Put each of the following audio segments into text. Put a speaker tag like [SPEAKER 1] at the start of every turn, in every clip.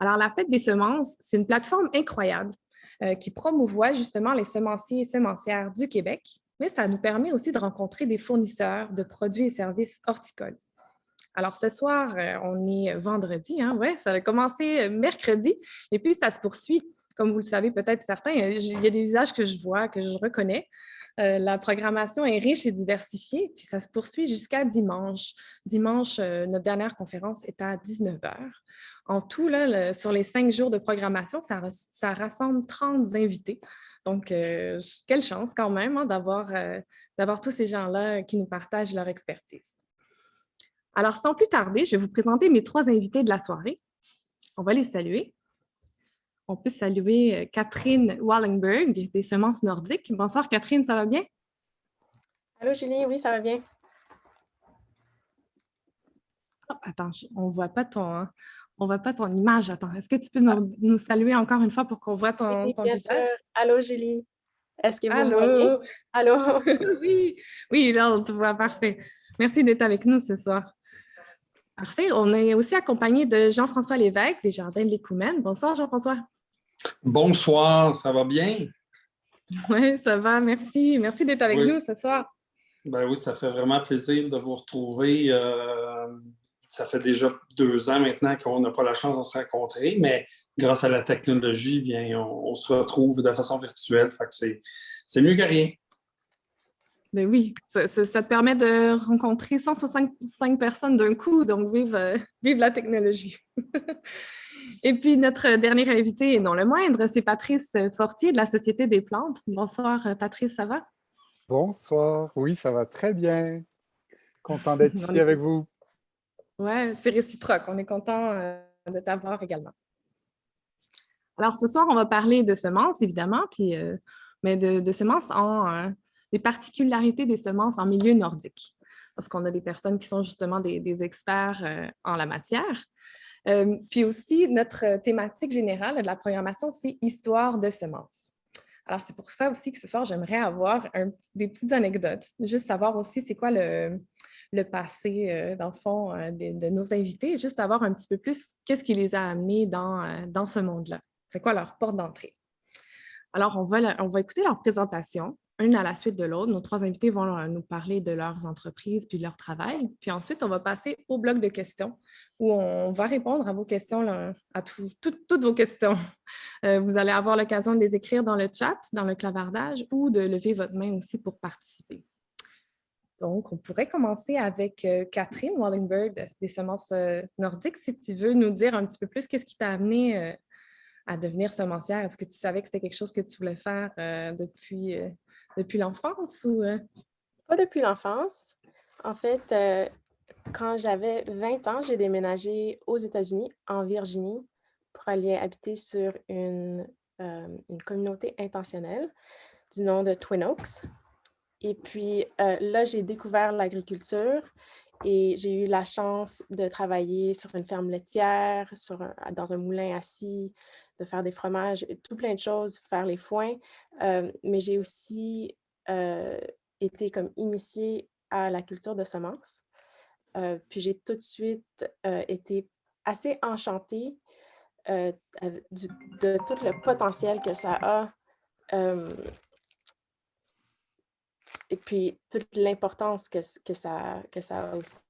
[SPEAKER 1] Alors, la Fête des semences, c'est une plateforme incroyable qui promouvoit justement les semenciers et semencières du Québec, mais ça nous permet aussi de rencontrer des fournisseurs de produits et services horticoles. Alors, ce soir, on est vendredi, hein, ouais, ça a commencé mercredi, et puis ça se poursuit. Comme vous le savez peut-être certains, il y a des visages que je vois, que je reconnais. La programmation est riche et diversifiée, puis ça se poursuit jusqu'à dimanche. Dimanche, notre dernière conférence est à 19 heures. En tout, là, sur les 5 jours de programmation, ça rassemble 30 invités. Donc, quelle chance quand même hein, d'avoir tous ces gens-là qui nous partagent leur expertise. Alors, sans plus tarder, je vais vous présenter mes 3 invités de la soirée. On va les saluer. On peut saluer Catherine Wallenberg des Semences Nordiques. Bonsoir Catherine, ça va bien?
[SPEAKER 2] Allô Julie, oui, ça va bien.
[SPEAKER 1] Oh, attends, on voit pas ton image. Attends, est-ce que tu peux nous saluer encore une fois pour qu'on voit ton
[SPEAKER 2] Bien
[SPEAKER 1] visage?
[SPEAKER 2] sûr. Allô Julie, est-ce que vous me voyez?
[SPEAKER 1] Allô?
[SPEAKER 2] Allô?
[SPEAKER 1] Oui, oui, là, on te voit, parfait. Merci d'être avec nous ce soir. Parfait. On est aussi accompagné de Jean-François Lévesque des Jardins de l'Écoumène. Bonsoir Jean-François.
[SPEAKER 3] Bonsoir, ça va bien?
[SPEAKER 1] Oui, ça va, merci. Merci d'être avec
[SPEAKER 3] Oui.
[SPEAKER 1] nous ce soir.
[SPEAKER 3] Ben oui, ça fait vraiment plaisir de vous retrouver. Ça fait déjà 2 ans maintenant qu'on n'a pas la chance de se rencontrer, mais grâce à la technologie, bien, on se retrouve de façon virtuelle. Fait que c'est mieux que rien.
[SPEAKER 1] Ben oui, ça te permet de rencontrer 165 personnes d'un coup, donc vive la technologie. Et puis, notre dernier invité, et non le moindre, c'est Patrice Fortier de la Société des plantes. Bonsoir, Patrice, ça va?
[SPEAKER 4] Bonsoir, oui, ça va très bien. Content d'être ici avec vous.
[SPEAKER 1] Oui, c'est réciproque. On est content de t'avoir également. Alors, ce soir, on va parler de semences, évidemment, puis, mais de semences des particularités des semences en milieu nordique, parce qu'on a des personnes qui sont justement des experts en la matière. Puis aussi, notre thématique générale de la programmation, c'est histoire de semences. Alors, c'est pour ça aussi que ce soir, j'aimerais avoir des petites anecdotes, juste savoir aussi c'est quoi le passé, dans le fond, de nos invités, juste savoir un petit peu plus qu'est-ce qui les a amenés dans ce monde-là. C'est quoi leur porte d'entrée? Alors, on va écouter leur présentation, une à la suite de l'autre. Nos 3 invités vont nous parler de leurs entreprises puis de leur travail. Puis ensuite, on va passer au bloc de questions où on va répondre à vos questions, là, à toutes vos questions. Vous allez avoir l'occasion de les écrire dans le chat, dans le clavardage ou de lever votre main aussi pour participer. Donc, on pourrait commencer avec Catherine Wallenberg des Semences Nordiques. Si tu veux nous dire un petit peu plus, qu'est-ce qui t'a amené à devenir semencière? Est-ce que tu savais que c'était quelque chose que tu voulais faire depuis l'enfance ou?
[SPEAKER 2] Pas depuis l'enfance. En fait, quand j'avais 20 ans, j'ai déménagé aux États-Unis, en Virginie, pour aller habiter sur une communauté intentionnelle du nom de Twin Oaks. Et puis là, j'ai découvert l'agriculture et j'ai eu la chance de travailler sur une ferme laitière, dans un moulin à scie, de faire des fromages, tout plein de choses, faire les foins. Mais j'ai aussi été comme initiée à la culture de semences. Puis j'ai tout de suite été assez enchantée de tout le potentiel que ça a. Et puis toute l'importance que ça a aussi.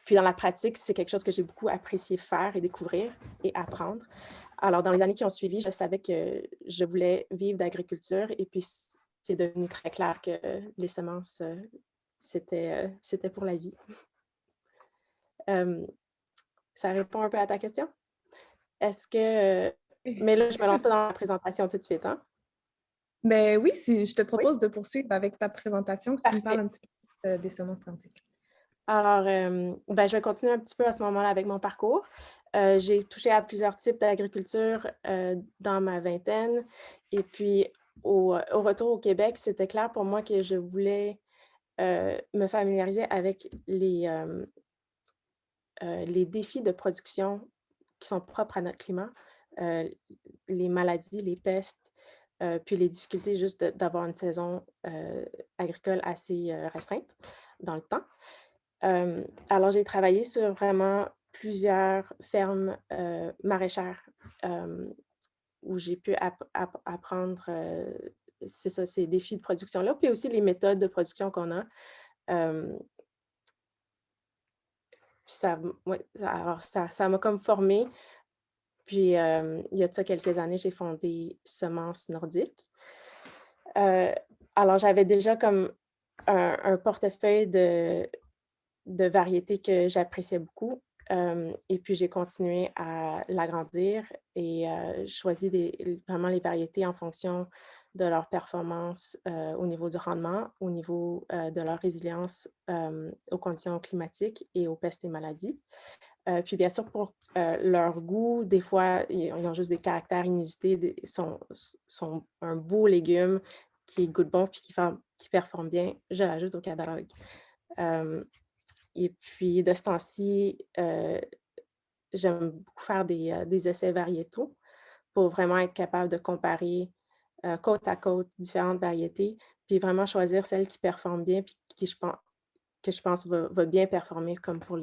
[SPEAKER 2] Puis dans la pratique, c'est quelque chose que j'ai beaucoup apprécié faire et découvrir et apprendre. Alors, dans les années qui ont suivi, je savais que je voulais vivre d'agriculture et puis c'est devenu très clair que les semences, c'était pour la vie. Ça répond un peu à ta question? Est-ce que... mais là, je ne me lance pas dans la présentation tout de suite, hein?
[SPEAKER 1] Mais oui, si je te
[SPEAKER 2] Oui.
[SPEAKER 1] propose de poursuivre avec ta présentation, que tu me parles un petit peu des semences nordiques.
[SPEAKER 2] Alors, ben, je vais continuer un petit peu à ce moment-là avec mon parcours. J'ai touché à plusieurs types d'agriculture dans ma vingtaine. Et puis, au retour au Québec, c'était clair pour moi que je voulais me familiariser avec les défis de production qui sont propres à notre climat, les maladies, les pestes, puis les difficultés juste d'avoir une saison agricole assez restreinte dans le temps. Alors, j'ai travaillé sur vraiment plusieurs fermes maraîchères où j'ai pu apprendre c'est ça, ces défis de production-là, puis aussi les méthodes de production qu'on a. Euh, puis alors ça m'a comme formée. Puis, il y a de ça quelques années, j'ai fondé Semences Nordiques. Alors, j'avais déjà comme un portefeuille de variétés que j'appréciais beaucoup. Et puis, j'ai continué à l'agrandir et choisi vraiment les variétés en fonction de leur performance au niveau du rendement, au niveau de leur résilience aux conditions climatiques et aux pestes et maladies. Puis bien sûr, pour leur goût, des fois, ils ont juste des caractères inusités, sont un beau légume qui goûte bon puis qui performe bien. Je l'ajoute au catalogue. Et puis, de ce temps-ci, j'aime beaucoup faire des essais variétaux pour vraiment être capable de comparer côte à côte différentes variétés, puis vraiment choisir celle qui performe bien puis que je pense va bien performer comme pour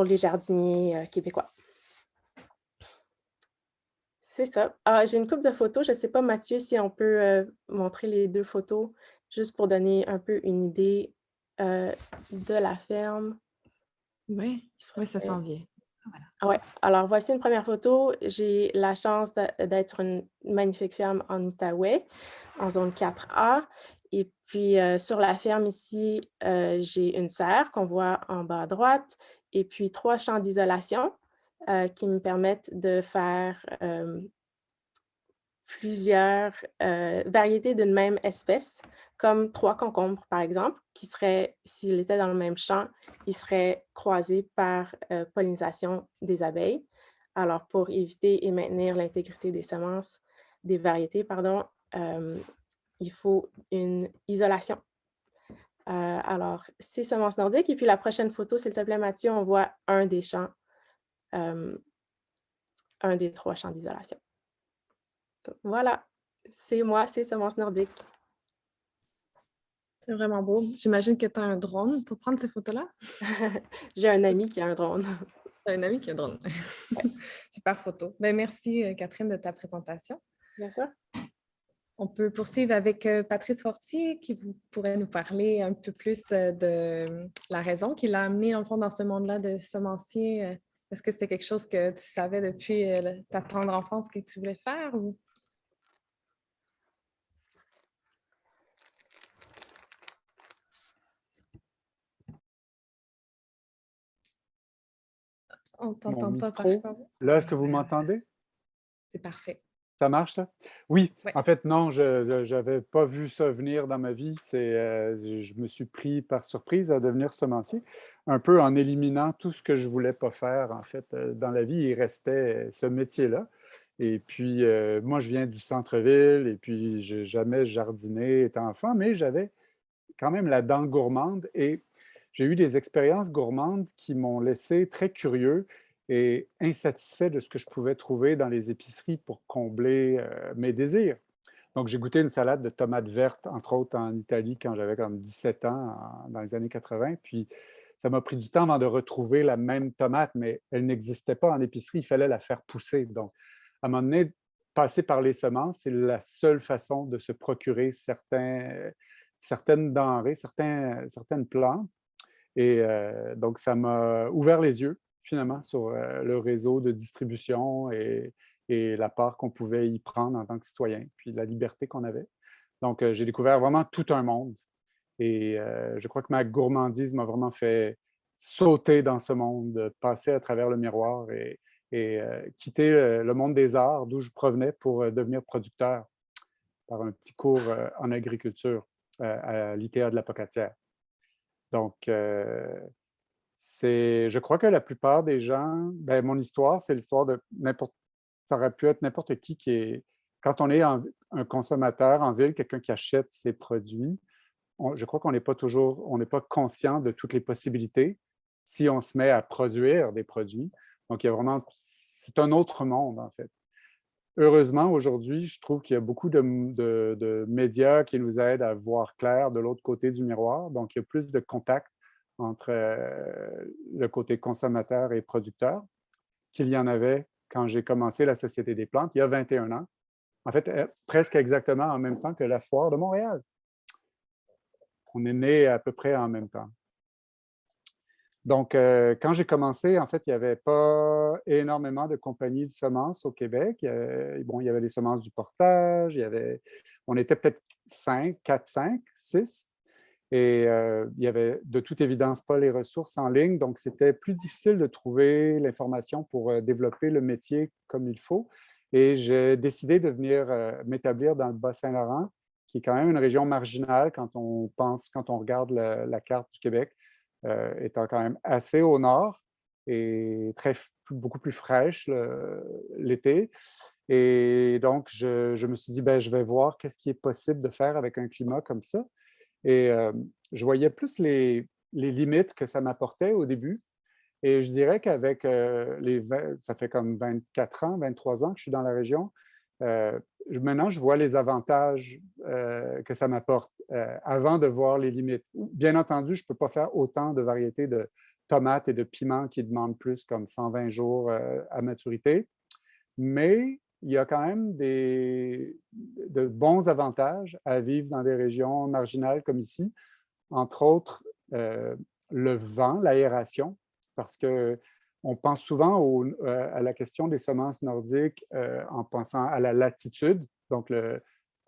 [SPEAKER 2] les jardiniers québécois. C'est ça. Ah, j'ai une couple de photos. Je ne sais pas, Mathieu, si on peut montrer les 2 photos, juste pour donner un peu une idée de la ferme.
[SPEAKER 1] Oui, ça s'en vient.
[SPEAKER 2] Ouais. Alors, voici une première photo. J'ai la chance d'être sur une magnifique ferme en Outaouais, en zone 4A. Et puis, sur la ferme ici, j'ai une serre qu'on voit en bas à droite et puis 3 champs d'isolation qui me permettent de faire plusieurs variétés d'une même espèce, comme 3 concombres, par exemple, qui seraient, s'ils étaient dans le même champ, ils seraient croisés par pollinisation des abeilles. Alors, pour éviter et maintenir l'intégrité des semences, des variétés, pardon, il faut une isolation. Alors, c'est semences nordiques. Et puis, la prochaine photo, s'il te plaît, Mathieu, on voit un des champs, un des 3 champs d'isolation. Voilà, c'est moi, c'est semences nordiques.
[SPEAKER 1] C'est vraiment beau. J'imagine que tu as un drone pour prendre ces photos-là.
[SPEAKER 2] J'ai un ami qui a un drone.
[SPEAKER 1] Tu as un ami qui a un drone. Super photo. Ben, merci, Catherine, de ta présentation.
[SPEAKER 2] Bien sûr.
[SPEAKER 1] On peut poursuivre avec Patrice Fortier qui pourrait nous parler un peu plus de la raison qui l'a amené, en fond, dans ce monde-là de semencier. Est-ce que c'était quelque chose que tu savais depuis ta tendre enfance que tu voulais faire? Ou... On ne
[SPEAKER 4] Mon
[SPEAKER 1] t'entend pas, par
[SPEAKER 4] micro.
[SPEAKER 1] contre.
[SPEAKER 4] Là, est-ce que vous m'entendez?
[SPEAKER 1] C'est parfait.
[SPEAKER 4] Ça marche, ça? Oui,
[SPEAKER 1] Ouais.
[SPEAKER 4] en fait, non, je n'avais pas vu ça venir dans ma vie. Je me suis pris par surprise à devenir semencier, un peu en éliminant tout ce que je ne voulais pas faire. En fait, dans la vie, il restait ce métier-là. Et puis, moi, je viens du centre-ville et puis je n'ai jamais jardiné étant enfant, mais j'avais quand même la dent gourmande et j'ai eu des expériences gourmandes qui m'ont laissé très curieux et insatisfait de ce que je pouvais trouver dans les épiceries pour combler mes désirs. Donc, j'ai goûté une salade de tomates vertes, entre autres en Italie, quand j'avais comme 17 ans, dans les années 80. Puis, ça m'a pris du temps avant de retrouver la même tomate, mais elle n'existait pas en épicerie, il fallait la faire pousser. Donc, à un moment donné, passer par les semences, c'est la seule façon de se procurer certaines denrées, certaines plantes. Et donc, ça m'a ouvert les yeux, finalement, sur le réseau de distribution et la part qu'on pouvait y prendre en tant que citoyen, puis la liberté qu'on avait. Donc, j'ai découvert vraiment tout un monde. Et je crois que ma gourmandise m'a vraiment fait sauter dans ce monde, passer à travers le miroir et quitter le monde des arts d'où je provenais pour devenir producteur par un petit cours en agriculture à l'ITA de la Pocatière. Donc, je crois que la plupart des gens, ben, mon histoire, c'est l'histoire de n'importe, ça aurait pu être n'importe qui est, quand on est un consommateur en ville, quelqu'un qui achète ses produits, je crois qu'on n'est pas toujours, on n'est pas conscient de toutes les possibilités si on se met à produire des produits. Donc, il y a vraiment, c'est un autre monde, en fait. Heureusement, aujourd'hui, je trouve qu'il y a beaucoup de médias qui nous aident à voir clair de l'autre côté du miroir. Donc, il y a plus de contacts entre le côté consommateur et producteur qu'il y en avait quand j'ai commencé la Société des plantes, il y a 21 ans. En fait, presque exactement en même temps que la Foire de Montréal. On est nés à peu près en même temps. Donc, quand j'ai commencé, en fait, il n'y avait pas énormément de compagnies de semences au Québec. Bon, il y avait les semences du portage, on était peut-être 4, 5, 6. Et il n'y avait de toute évidence pas les ressources en ligne, donc c'était plus difficile de trouver l'information pour développer le métier comme il faut. Et j'ai décidé de venir m'établir dans le Bas-Saint-Laurent, qui est quand même une région marginale quand on regarde la carte du Québec, étant quand même assez au nord et beaucoup plus fraîche l'été. Et donc, je me suis dit, ben, je vais voir qu'est-ce qui est possible de faire avec un climat comme ça. Et je voyais plus les limites que ça m'apportait au début. Et je dirais qu'avec ça fait comme 24 ans, 23 ans que je suis dans la région, maintenant, je vois les avantages que ça m'apporte avant de voir les limites. Bien entendu, je ne peux pas faire autant de variétés de tomates et de piments qui demandent plus comme 120 jours à maturité, mais il y a quand même de bons avantages à vivre dans des régions marginales comme ici, entre autres le vent, l'aération, parce qu'on pense souvent à la question des semences nordiques en pensant à la latitude, donc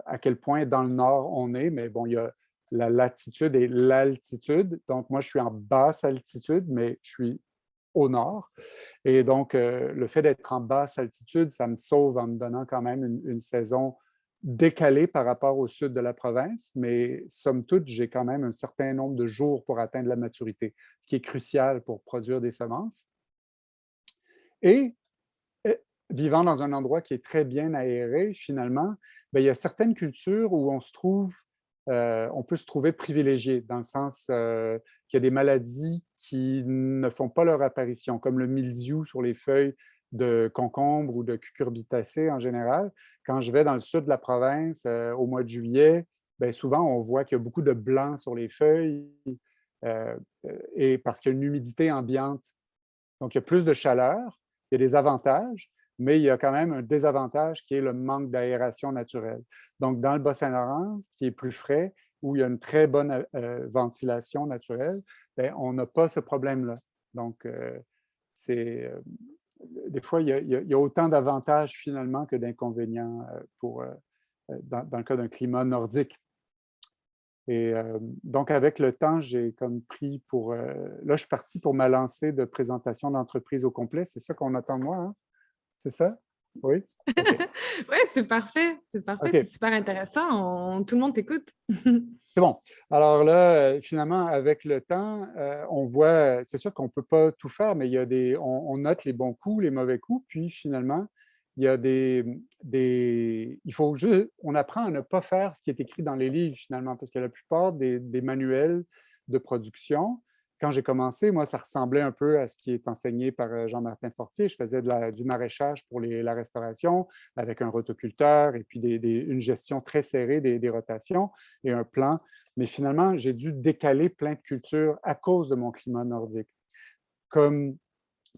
[SPEAKER 4] à quel point dans le nord on est, mais bon, il y a la latitude et l'altitude. Donc, moi, je suis en basse altitude, mais je suis au nord. Et donc, le fait d'être en basse altitude, ça me sauve en me donnant quand même une saison décalée par rapport au sud de la province, mais somme toute, j'ai quand même un certain nombre de jours pour atteindre la maturité, ce qui est crucial pour produire des semences. Et vivant dans un endroit qui est très bien aéré, finalement, bien, il y a certaines cultures où on peut se trouver privilégié, dans le sens qu'il y a des maladies qui ne font pas leur apparition, comme le mildiou sur les feuilles de concombre ou de cucurbitacées en général. Quand je vais dans le sud de la province au mois de juillet, bien, souvent on voit qu'il y a beaucoup de blanc sur les feuilles et parce qu'il y a une humidité ambiante. Donc, il y a plus de chaleur, il y a des avantages, mais il y a quand même un désavantage qui est le manque d'aération naturelle. Donc, dans le Bas-Saint-Laurent, qui est plus frais, où il y a une très bonne ventilation naturelle, bien, on n'a pas ce problème-là. Donc, des fois, il y a autant d'avantages finalement que d'inconvénients dans le cas d'un climat nordique. Et donc, avec le temps, j'ai comme pris là, je suis parti pour ma lancée de présentation d'entreprise au complet. C'est ça qu'on attend de moi, hein? C'est ça? Oui? OK.
[SPEAKER 1] Oui, c'est parfait. C'est parfait.
[SPEAKER 4] OK.
[SPEAKER 1] C'est super intéressant. Tout le monde t'écoute.
[SPEAKER 4] C'est bon. Alors là, finalement, avec le temps, on voit, c'est sûr qu'on ne peut pas tout faire, mais il y a on note les bons coups, les mauvais coups, puis finalement, il y a il faut juste, on apprend à ne pas faire ce qui est écrit dans les livres finalement, parce que la plupart des manuels de production, quand j'ai commencé, moi, ça ressemblait un peu à ce qui est enseigné par Jean-Martin Fortier. Je faisais du maraîchage pour la restauration avec un rotoculteur et puis une gestion très serrée des rotations et un plan. Mais finalement, j'ai dû décaler plein de cultures à cause de mon climat nordique. Comme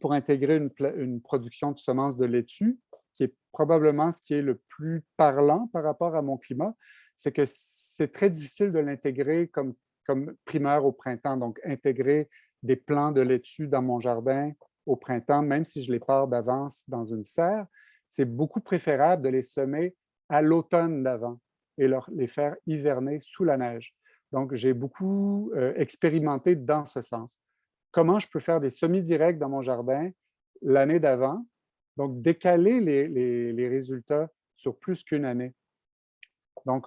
[SPEAKER 4] pour intégrer une production de semences de laitue, qui est probablement ce qui est le plus parlant par rapport à mon climat, c'est que c'est très difficile de l'intégrer comme primeur au printemps. Donc, intégrer des plants de laitue dans mon jardin au printemps, même si je les pars d'avance dans une serre, c'est beaucoup préférable de les semer à l'automne d'avant et les faire hiverner sous la neige. Donc, j'ai beaucoup expérimenté dans ce sens. Comment je peux faire des semis directs dans mon jardin l'année d'avant, donc décaler les résultats sur plus qu'une année. Donc,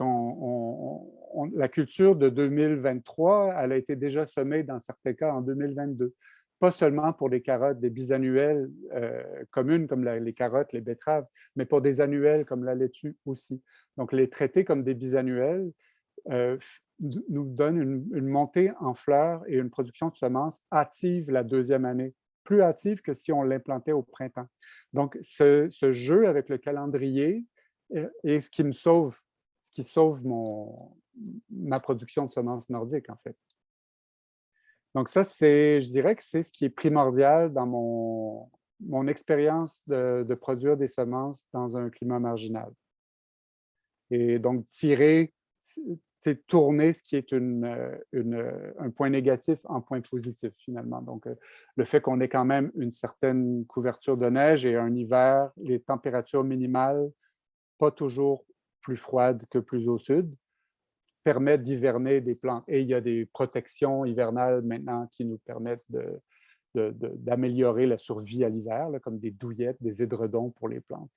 [SPEAKER 4] la culture de 2023, elle a été déjà semée dans certains cas en 2022. Pas seulement pour des carottes, des bisannuelles communes comme les carottes, les betteraves, mais pour des annuelles comme la laitue aussi. Donc, les traiter comme des bisannuelles nous donne une montée en fleurs et une production de semences hâtive la deuxième année, plus hâtive que si on l'implantait au printemps. Donc, ce jeu avec le calendrier est ce qui sauve ma production de semences nordiques, en fait. Donc ça, je dirais que c'est ce qui est primordial dans mon expérience de produire des semences dans un climat marginal. Et donc, tourner ce qui est un point négatif en point positif, finalement. Donc, le fait qu'on ait quand même une certaine couverture de neige et un hiver, les températures minimales, pas toujours plus froides que plus au sud, permettent d'hiverner des plantes. Et il y a des protections hivernales maintenant qui nous permettent d'améliorer la survie à l'hiver, comme des douillettes, des édredons pour les plantes.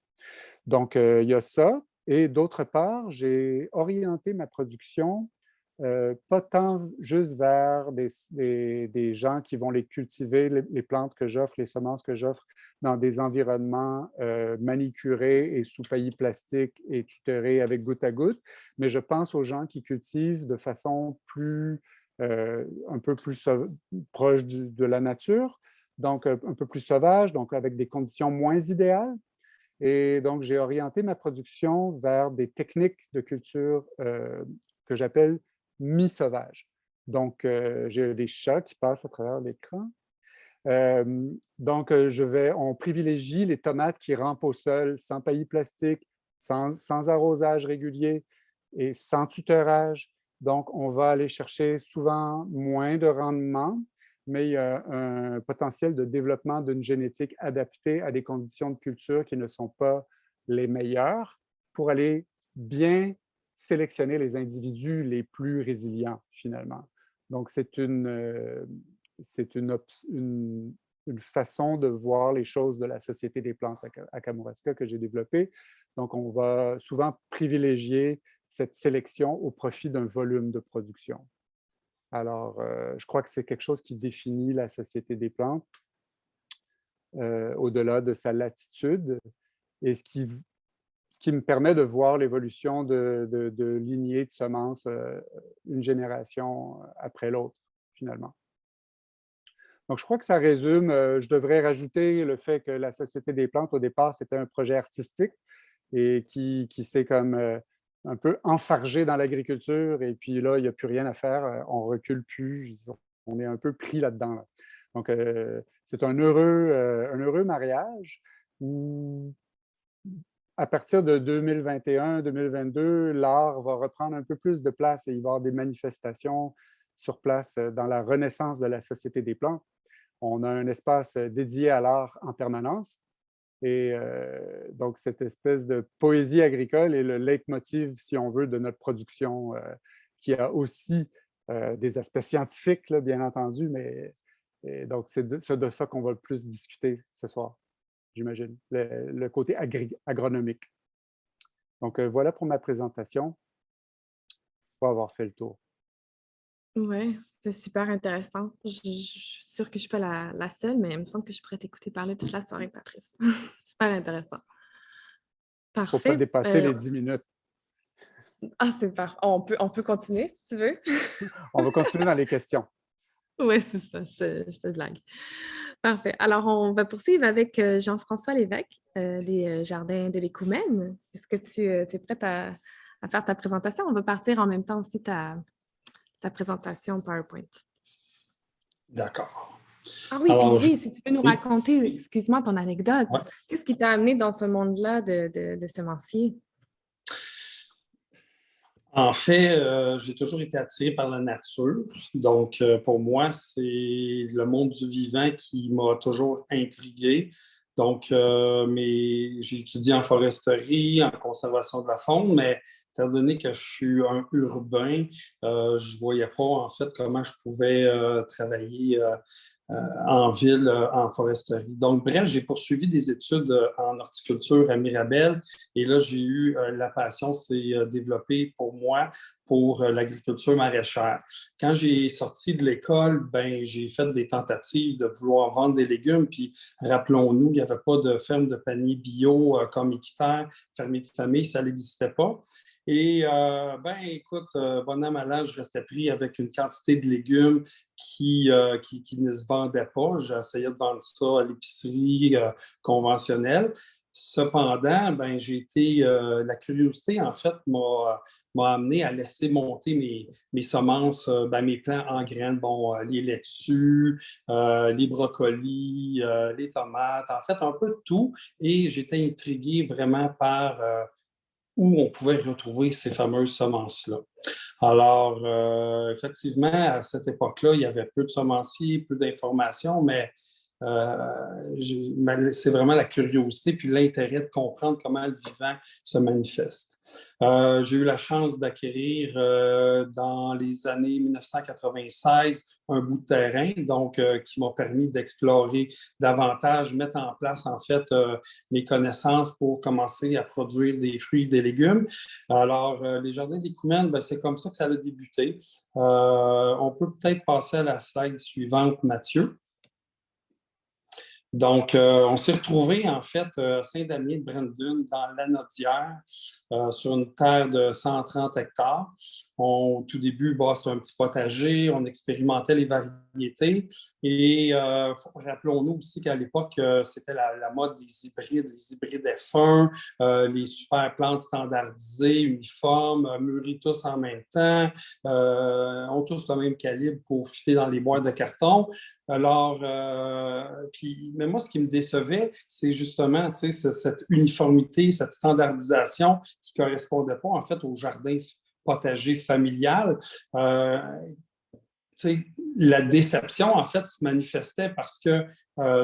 [SPEAKER 4] Donc, il y a ça. Et d'autre part, j'ai orienté ma production pas tant juste vers des gens qui vont les cultiver, les plantes que j'offre, les semences que j'offre dans des environnements manicurés et sous paillis plastique et tutorés avec goutte à goutte, mais je pense aux gens qui cultivent de façon un peu plus proche de la nature, donc un peu plus sauvage, donc avec des conditions moins idéales. Et donc, j'ai orienté ma production vers des techniques de culture que j'appelle mi-sauvage. Donc, j'ai des chats qui passent à travers l'écran. Donc, on privilégie les tomates qui rampent au sol, sans paillis plastique, sans arrosage régulier et sans tutorage. Donc, on va aller chercher souvent moins de rendement, mais il y a un potentiel de développement d'une génétique adaptée à des conditions de culture qui ne sont pas les meilleures pour aller bien sélectionner les individus les plus résilients, finalement. Donc, c'est une façon de voir les choses de la Société des plantes à Kamouraska que j'ai développée. Donc, on va souvent privilégier cette sélection au profit d'un volume de production. Alors, je crois que c'est quelque chose qui définit la Société des plantes au-delà de sa latitude et ce qui me permet de voir l'évolution de lignées de semences une génération après l'autre, finalement. Donc, je crois que ça résume. Je devrais rajouter le fait que la Société des plantes, au départ, c'était un projet artistique et qui s'est comme un peu enfargé dans l'agriculture. Et puis là, il n'y a plus rien à faire. On ne recule plus. On est un peu pris là-dedans. Là. Donc, c'est un heureux mariage où, à partir de 2021-2022, l'art va reprendre un peu plus de place et il va y avoir des manifestations sur place dans la renaissance de la Société des plantes. On a un espace dédié à l'art en permanence. Et donc, cette espèce de poésie agricole est le leitmotiv, si on veut, de notre production, qui a aussi des aspects scientifiques, là, bien entendu, mais donc, c'est de ça qu'on va le plus discuter ce soir, j'imagine, le côté agronomique. Donc, voilà pour ma présentation. Pour avoir fait le tour.
[SPEAKER 1] Oui, c'était super intéressant. Je suis sûre que je ne suis pas la seule, mais il me semble que je pourrais t'écouter parler toute la soirée, Patrice. Super intéressant.
[SPEAKER 4] Il ne faut pas
[SPEAKER 1] Parfait.
[SPEAKER 4] dépasser les 10 minutes.
[SPEAKER 1] Ah, c'est parfait. On peut continuer, si tu veux.
[SPEAKER 4] On va continuer dans les questions.
[SPEAKER 1] Oui, c'est ça, je te blague. Parfait. Alors, on va poursuivre avec Jean-François Lévesque, des Jardins de l'Écoumène. Est-ce que tu es prête à faire ta présentation? On va partir en même temps aussi ta présentation PowerPoint.
[SPEAKER 3] D'accord.
[SPEAKER 1] Ah oui,
[SPEAKER 3] Alors,
[SPEAKER 1] puis oui, si tu peux nous raconter, excuse-moi, ton anecdote.
[SPEAKER 3] Ouais.
[SPEAKER 1] Qu'est-ce qui t'a amené dans ce monde-là de semencier?
[SPEAKER 3] En fait, j'ai toujours été attiré par la nature. Donc, pour moi, c'est le monde du vivant qui m'a toujours intrigué. Donc, j'ai étudié en foresterie, en conservation de la faune, mais étant donné que je suis un urbain, je ne voyais pas en fait comment je pouvais travailler en ville, en foresterie. Donc, bref, j'ai poursuivi des études en horticulture à Mirabel et là, j'ai eu la passion s'est développée pour moi pour l'agriculture maraîchère. Quand j'ai sorti de l'école, ben, j'ai fait des tentatives de vouloir vendre des légumes, puis rappelons-nous, il n'y avait pas de ferme de panier bio comme Équiterre, fermier de famille, ça n'existait pas. Et écoute, bon an, mal an, je restais pris avec une quantité de légumes qui ne se vendait pas. J'essayais de vendre ça à l'épicerie conventionnelle. Cependant, ben, la curiosité, en fait, m'a amené à laisser monter mes semences, mes plants en graines, les laitues, les brocolis, les tomates, en fait, un peu de tout. Et j'étais intrigué vraiment par où on pouvait retrouver ces fameuses semences-là. Alors, effectivement, à cette époque-là, il y avait peu de semenciers, peu d'informations, mais c'est vraiment la curiosité puis l'intérêt de comprendre comment le vivant se manifeste. J'ai eu la chance d'acquérir dans les années 1996 un bout de terrain, donc qui m'a permis d'explorer davantage, mettre en place en fait mes connaissances pour commencer à produire des fruits et des légumes. Alors, les jardins d'Écoumène, ben, c'est comme ça que ça a débuté. On peut peut-être passer à la slide suivante, Mathieu. Donc, on s'est retrouvés, en fait, à Saint-Damien-de-Brendune, dans l'Anaudière, sur une terre de 130 hectares. Au tout début, c'était un petit potager, on expérimentait les variétés. Et rappelons-nous aussi qu'à l'époque, c'était la mode des hybrides, les hybrides F1, les super plantes standardisées, uniformes, mûries tous en même temps, ont tous le même calibre pour fitter dans les boîtes de carton. Alors, mais moi, ce qui me décevait, c'est justement cette uniformité, cette standardisation qui ne correspondait pas, en fait, au jardin potager familial. La déception, en fait, se manifestait parce que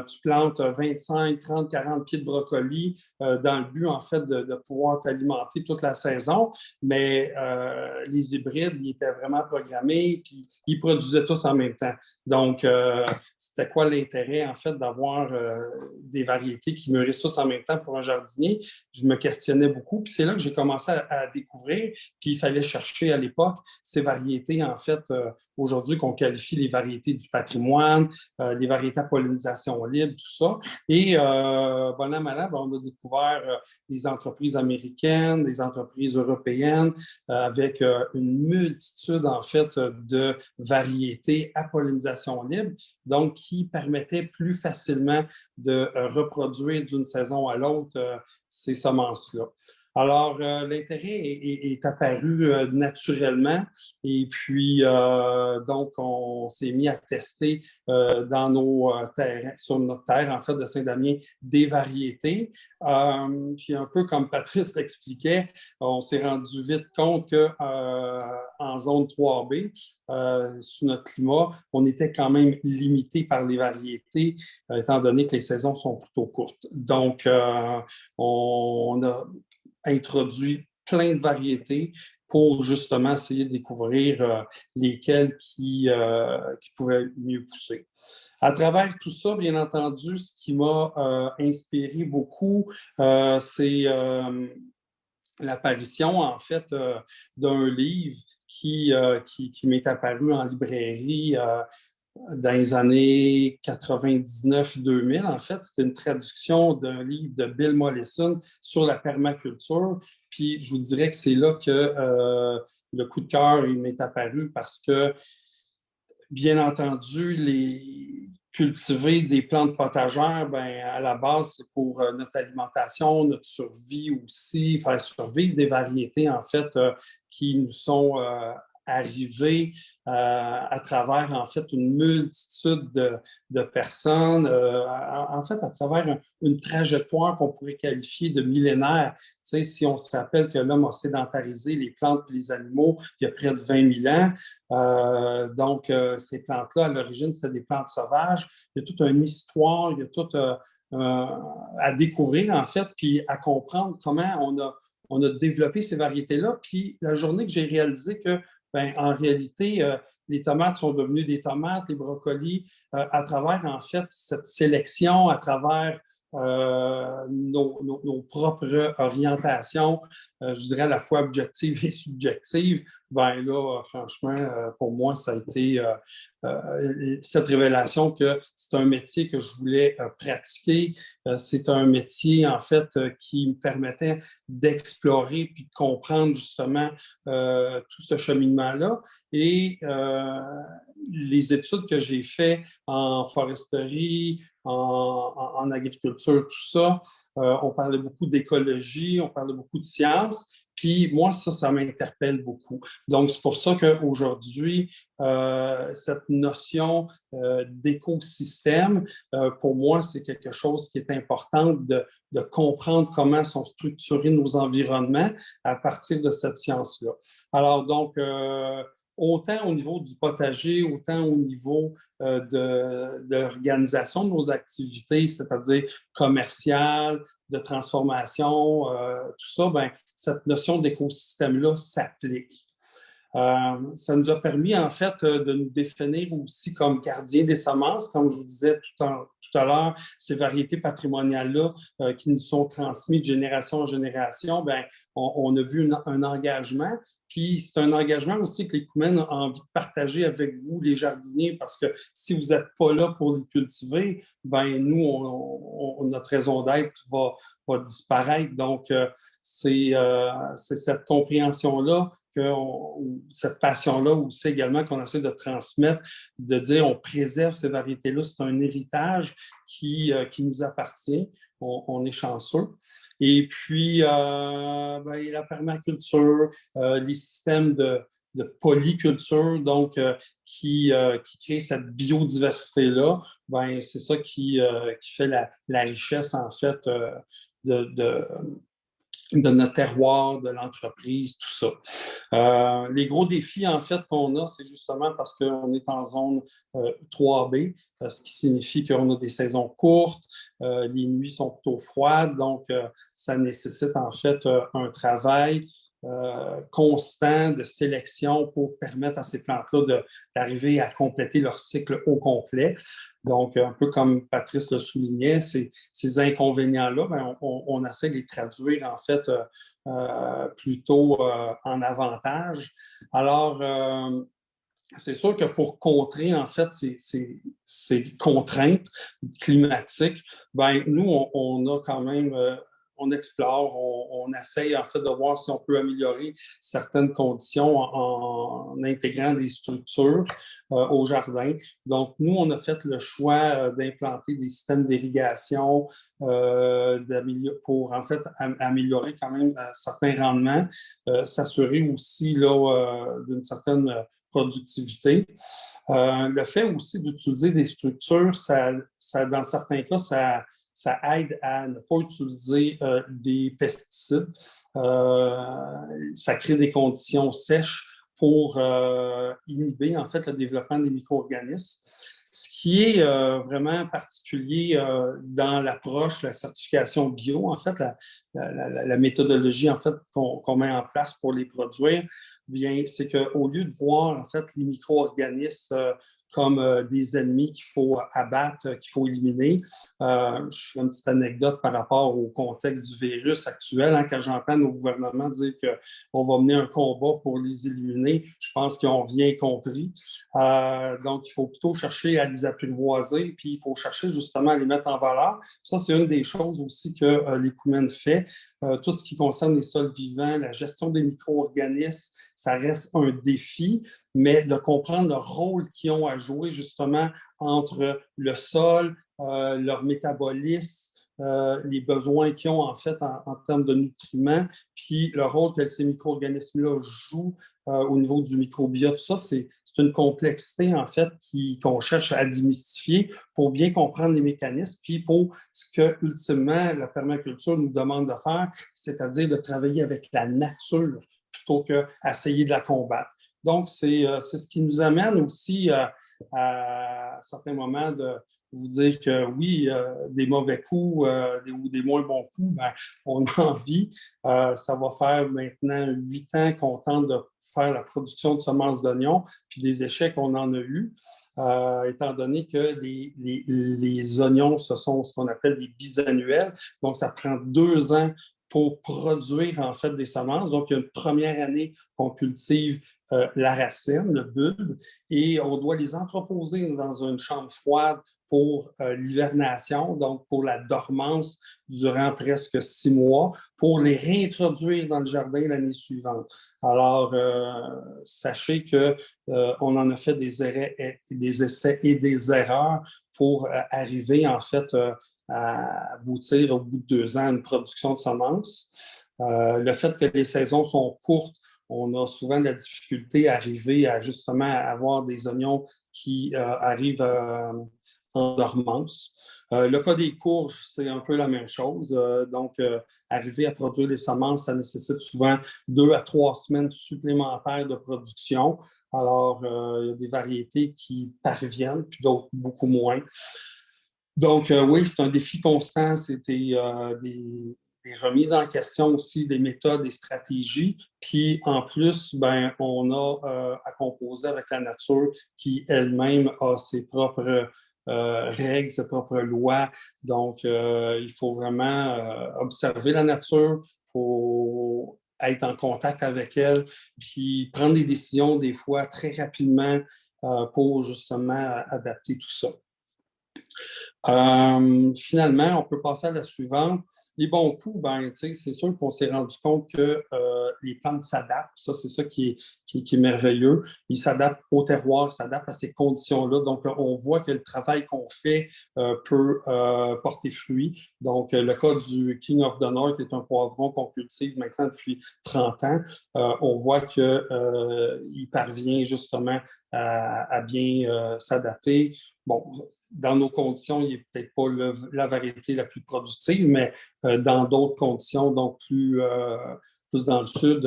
[SPEAKER 3] tu plantes 25, 30, 40 pieds de brocoli dans le but, en fait, de pouvoir t'alimenter toute la saison. Mais les hybrides, ils étaient vraiment programmés puis ils produisaient tous en même temps. Donc, c'était quoi l'intérêt, en fait, d'avoir des variétés qui mûrissent tous en même temps pour un jardinier? Je me questionnais beaucoup. Puis c'est là que j'ai commencé à découvrir. Puis il fallait chercher à l'époque ces variétés, en fait, aujourd'hui qu'on qualifie les variétés du patrimoine, les variétés à pollinisation libre, tout ça. Et bon an, mal an, on a découvert des entreprises américaines, des entreprises européennes avec une multitude, en fait, de variétés à pollinisation libre, donc qui permettaient plus facilement de reproduire d'une saison à l'autre ces semences-là. Alors, l'intérêt est apparu naturellement et puis, donc, on s'est mis à tester dans nos terrains, sur notre terre, en fait, de Saint-Damien, des variétés. Puis, un peu comme Patrice l'expliquait, on s'est rendu vite compte qu'en zone 3B, sous notre climat, on était quand même limité par les variétés, étant donné que les saisons sont plutôt courtes. Donc, on a introduit plein de variétés pour justement essayer de découvrir lesquelles qui pouvaient mieux pousser. À travers tout ça, bien entendu, ce qui m'a inspiré beaucoup, c'est l'apparition, en fait, d'un livre qui m'est apparu en librairie dans les années 99-2000, en fait. C'était une traduction d'un livre de Bill Mollison sur la permaculture. Puis je vous dirais que c'est là que le coup de cœur m'est apparu parce que, bien entendu, cultiver des plantes potagères, à la base, c'est pour notre alimentation, notre survie aussi, faire survivre des variétés, en fait, qui nous sont arrivées à travers, en fait, une multitude de personnes, en fait, à travers une trajectoire qu'on pourrait qualifier de millénaire. Tu sais, si on se rappelle que l'homme a sédentarisé les plantes et les animaux il y a près de 20 000 ans, donc ces plantes-là, à l'origine, c'est des plantes sauvages. Il y a toute une histoire, il y a tout à découvrir, en fait, puis à comprendre comment on a développé ces variétés-là. Puis la journée que j'ai réalisé que en réalité, les tomates sont devenues des tomates, les brocolis, à travers, en fait, cette sélection, à travers nos propres orientations, je dirais à la fois objectives et subjectives, là, franchement, pour moi, ça a été cette révélation que c'est un métier que je voulais pratiquer. C'est un métier, en fait, qui me permettait d'explorer puis de comprendre justement tout ce cheminement-là. Et les études que j'ai faites en foresterie, en agriculture, tout ça, on parlait beaucoup d'écologie, on parlait beaucoup de sciences. Puis moi, ça m'interpelle beaucoup. Donc, c'est pour ça qu'aujourd'hui, cette notion d'écosystème, pour moi, c'est quelque chose qui est important de comprendre comment sont structurés nos environnements à partir de cette science-là. Alors, donc, autant au niveau du potager, autant au niveau de l'organisation de nos activités, c'est-à-dire commerciales, de transformation, tout ça, ben, cette notion d'écosystème-là s'applique. Ça nous a permis, en fait, de nous définir aussi comme gardiens des semences, comme je vous disais tout à l'heure, ces variétés patrimoniales-là qui nous sont transmises de génération en génération, ben, on a vu un engagement. Puis c'est un engagement aussi que l'Écoumène a envie de partager avec vous, les jardiniers, parce que si vous n'êtes pas là pour les cultiver, ben nous, notre raison d'être va disparaître. Donc, c'est cette compréhension-là, cette passion-là aussi également qu'on essaie de transmettre, de dire on préserve ces variétés-là, c'est un héritage qui nous appartient. On est chanceux. Et puis, ben, la permaculture, les systèmes de polyculture, donc qui créent cette biodiversité-là, ben, c'est ça qui fait la richesse, en fait, de notre terroir, de l'entreprise, tout ça. Les gros défis, en fait, qu'on a, c'est justement parce qu'on est en zone 3B, ce qui signifie qu'on a des saisons courtes, les nuits sont plutôt froides, donc ça nécessite, en fait, un travail constant de sélection pour permettre à ces plantes-là d'arriver à compléter leur cycle au complet. Donc, un peu comme Patrice le soulignait, ces inconvénients-là, ben, on essaie de les traduire, en fait, plutôt en avantage. Alors, c'est sûr que pour contrer, en fait, ces contraintes climatiques, ben, nous, on a quand même... on explore, on essaye en fait de voir si on peut améliorer certaines conditions en intégrant des structures au jardin. Donc, nous, on a fait le choix d'implanter des systèmes d'irrigation pour en fait améliorer quand même certains rendements, s'assurer aussi là, d'une certaine productivité. Le fait aussi d'utiliser des structures, ça, dans certains cas, ça aide à ne pas utiliser des pesticides. Ça crée des conditions sèches pour inhiber en fait le développement des micro-organismes. Ce qui est vraiment particulier dans l'approche, la certification bio, en fait, la méthodologie en fait qu'on met en place pour les produire, bien, c'est qu'au lieu de voir en fait les micro-organismes comme des ennemis qu'il faut abattre, qu'il faut éliminer. Je fais une petite anecdote par rapport au contexte du virus actuel. Hein, quand j'entends nos gouvernements dire qu'on va mener un combat pour les éliminer, je pense qu'ils n'ont rien compris. Donc, il faut plutôt chercher à les apprivoiser, puis il faut chercher justement à les mettre en valeur. Ça, c'est une des choses aussi que l'Écoumène fait. Tout ce qui concerne les sols vivants, la gestion des micro-organismes, ça reste un défi, mais de comprendre le rôle qu'ils ont à jouer justement entre le sol, leur métabolisme, les besoins qu'ils ont en fait en termes de nutriments, puis le rôle que ces micro-organismes-là jouent au niveau du microbiote. Tout ça, c'est une complexité en fait qu'on cherche à démystifier pour bien comprendre les mécanismes, puis pour ce que ultimement la permaculture nous demande de faire, c'est-à-dire de travailler avec la nature plutôt qu'à essayer de la combattre. Donc, c'est ce qui nous amène aussi à certains moments de vous dire que oui, des mauvais coups ou des moins bons coups, ben, on a envie. Ça va faire maintenant 8 ans qu'on tente de faire la production de semences d'oignons, puis des échecs, on en a eu, étant donné que les oignons, ce sont ce qu'on appelle des bisannuels. Donc, ça prend 2 ans pour produire en fait des semences. Donc, il y a une première année qu'on cultive la racine, le bulbe, et on doit les entreposer dans une chambre froide pour l'hivernation, donc pour la dormance durant presque 6 mois, pour les réintroduire dans le jardin l'année suivante. Alors, sachez qu'on en a fait des essais et des erreurs pour arriver, en fait, à aboutir au bout de 2 ans à une production de semences. Le fait que les saisons sont courtes, on a souvent de la difficulté à arriver à justement avoir des oignons qui arrivent en dormance. Le cas des courges, c'est un peu la même chose. Donc, arriver à produire les semences, ça nécessite souvent 2 à 3 semaines supplémentaires de production. Alors, il y a des variétés qui parviennent, puis d'autres beaucoup moins. Donc, oui, c'est un défi constant. C'était des remises en question aussi, des méthodes, des stratégies. Puis, en plus, ben, on a à composer avec la nature qui elle-même a ses propres règles, ses propres lois. Donc, il faut vraiment observer la nature. Il faut être en contact avec elle, puis prendre des décisions des fois très rapidement pour justement adapter tout ça. Finalement, on peut passer à la suivante. Les bons coups, ben, c'est sûr qu'on s'est rendu compte que les plantes s'adaptent. Ça, c'est ça qui est merveilleux. Ils s'adaptent au terroir, s'adaptent à ces conditions-là. Donc, on voit que le travail qu'on fait peut porter fruit. Donc, le cas du King of the North est un poivron qu'on cultive maintenant depuis 30 ans. On voit qu'il parvient justement à bien s'adapter. Bon, dans nos conditions, il n'est peut-être pas la variété la plus productive, mais dans d'autres conditions, donc plus dans le sud,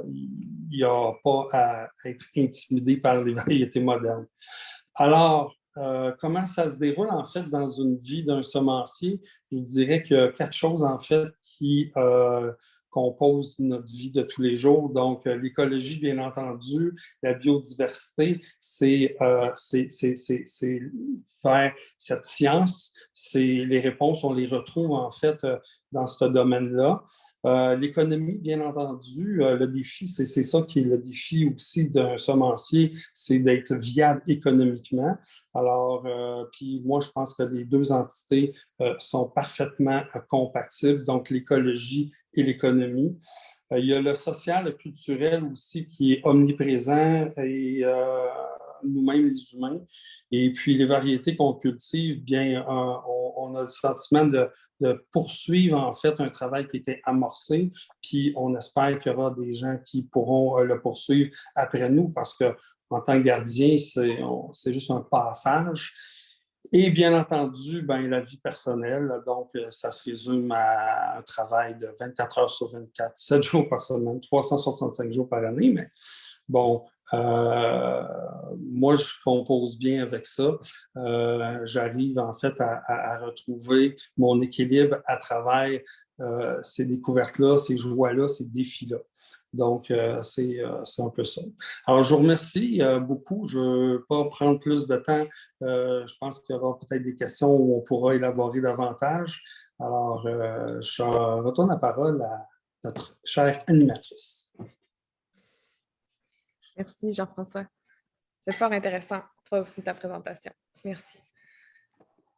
[SPEAKER 3] il n'y a pas à être intimidé par les variétés modernes. Alors, comment ça se déroule en fait dans une vie d'un semencier? Je vous dirais qu'il y a 4 choses en fait qui composent notre vie de tous les jours. Donc, l'écologie, bien entendu, la biodiversité, c'est faire cette science. Les réponses, on les retrouve en fait dans ce domaine-là. L'économie, bien entendu, le défi, c'est ça qui est le défi aussi d'un semencier, c'est d'être viable économiquement. Alors, puis moi, je pense que les deux entités sont parfaitement compatibles, donc l'écologie et l'économie. Il y a le social, le culturel aussi qui est omniprésent et nous-mêmes les humains. Et puis les variétés qu'on cultive, bien, on a le sentiment de poursuivre en fait un travail qui était amorcé, puis on espère qu'il y aura des gens qui pourront le poursuivre après nous parce qu'en tant que gardien, c'est juste un passage. Et bien entendu, ben, la vie personnelle, donc ça se résume à un travail de 24 heures sur 24, 7 jours par semaine, 365 jours par année, mais bon, moi, je compose bien avec ça. J'arrive en fait à retrouver mon équilibre à travers ces découvertes-là, ces joies-là, ces défis-là. Donc, c'est un peu ça. Alors, je vous remercie beaucoup. Je ne veux pas prendre plus de temps. Je pense qu'il y aura peut-être des questions où on pourra élaborer davantage. Alors, je retourne la parole à notre chère animatrice.
[SPEAKER 1] Merci, Jean-François. C'est fort intéressant, toi aussi, ta présentation. Merci.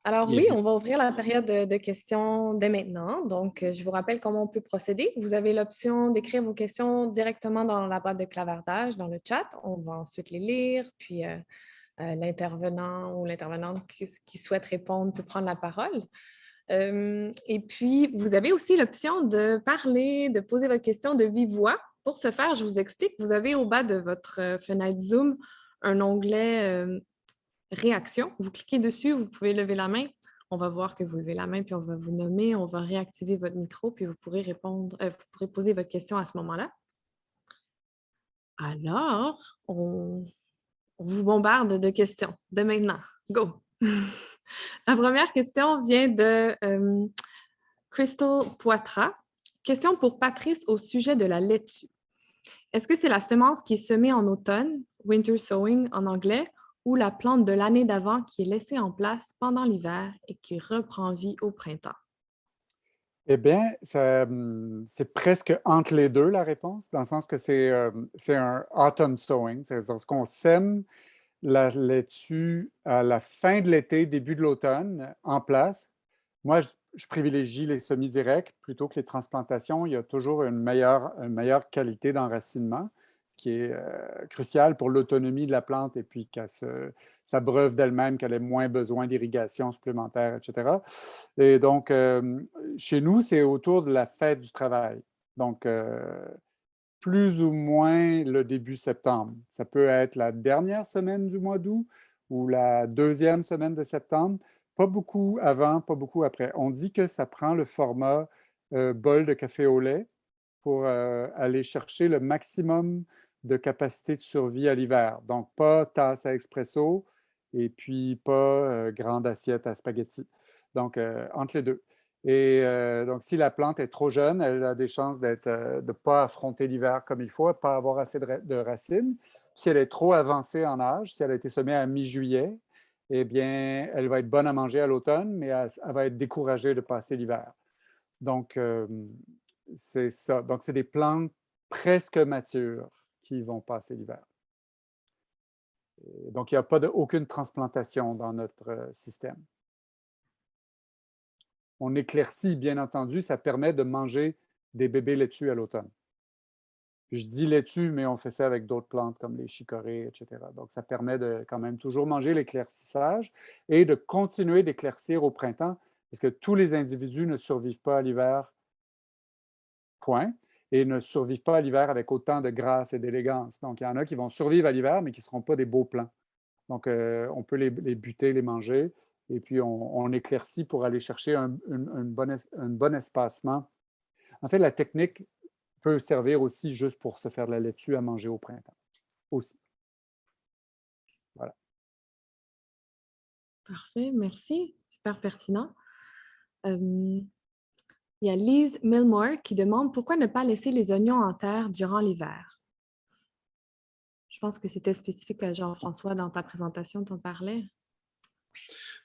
[SPEAKER 1] Alors oui, on va ouvrir la période de questions dès maintenant. Donc, je vous rappelle comment on peut procéder. Vous avez l'option d'écrire vos questions directement dans la boîte de clavardage, dans le chat. On va ensuite les lire, puis l'intervenant ou l'intervenante qui souhaite répondre peut prendre la parole. Et puis, vous avez aussi l'option de parler, de poser votre question de vive voix. Pour ce faire, je vous explique, vous avez au bas de votre fenêtre Zoom un onglet réaction. Vous cliquez dessus, vous pouvez lever la main. On va voir que vous levez la main, puis on va vous nommer, on va réactiver votre micro, puis vous pourrez répondre, vous pourrez poser votre question à ce moment-là. Alors, on vous bombarde de questions dès maintenant. Go! La première question vient de Crystal Poitras. Question pour Patrice au sujet de la laitue. Est-ce que c'est la semence qui est semée en automne, winter sowing en anglais, ou la plante de l'année d'avant qui est laissée en place pendant l'hiver et qui reprend vie au printemps?
[SPEAKER 4] Eh bien, c'est presque entre les deux, la réponse, dans le sens que c'est un autumn sowing. C'est-à-dire qu'on sème la laitue à la fin de l'été, début de l'automne, en place. Moi, je privilégie les semis directs plutôt que les transplantations. Il y a toujours une meilleure qualité d'enracinement, ce qui est crucial pour l'autonomie de la plante et puis qu'elle s'abreuve d'elle-même, qu'elle ait moins besoin d'irrigation supplémentaire, etc. Et donc, chez nous, c'est autour de la fête du travail. Donc, plus ou moins le début septembre. Ça peut être la dernière semaine du mois d'août ou la deuxième semaine de septembre. Pas beaucoup avant, pas beaucoup après. On dit que ça prend le format bol de café au lait pour aller chercher le maximum de capacité de survie à l'hiver. Donc, pas tasse à expresso et puis pas grande assiette à spaghetti. Donc, entre les deux. Et donc, si la plante est trop jeune, elle a des chances de ne pas affronter l'hiver comme il faut, de ne pas avoir assez de racines. Si elle est trop avancée en âge, si elle a été semée à mi-juillet, eh bien, elle va être bonne à manger à l'automne, mais elle va être découragée de passer l'hiver. Donc, c'est ça. Donc, c'est des plantes presque matures qui vont passer l'hiver. Donc, il n'y a pas aucune transplantation dans notre système. On éclaircit, bien entendu, ça permet de manger des bébés laitueux à l'automne. Je dis laitue, mais on fait ça avec d'autres plantes comme les chicorées, etc. Donc, ça permet de quand même toujours manger l'éclaircissage et de continuer d'éclaircir au printemps, parce que tous les individus ne survivent pas à l'hiver, point, et ne survivent pas à l'hiver avec autant de grâce et d'élégance. Donc, il y en a qui vont survivre à l'hiver, mais qui ne seront pas des beaux plants. Donc, on peut les buter, les manger, et puis on éclaircit pour aller chercher un bon espacement. En fait, la technique peut servir aussi juste pour se faire de la laitue à manger au printemps aussi. Voilà.
[SPEAKER 1] Parfait, merci. Super pertinent. Il y a Lise Milmore qui demande pourquoi ne pas laisser les oignons en terre durant l'hiver. Je pense que c'était spécifique à Jean-François dans ta présentation, tu en parlais.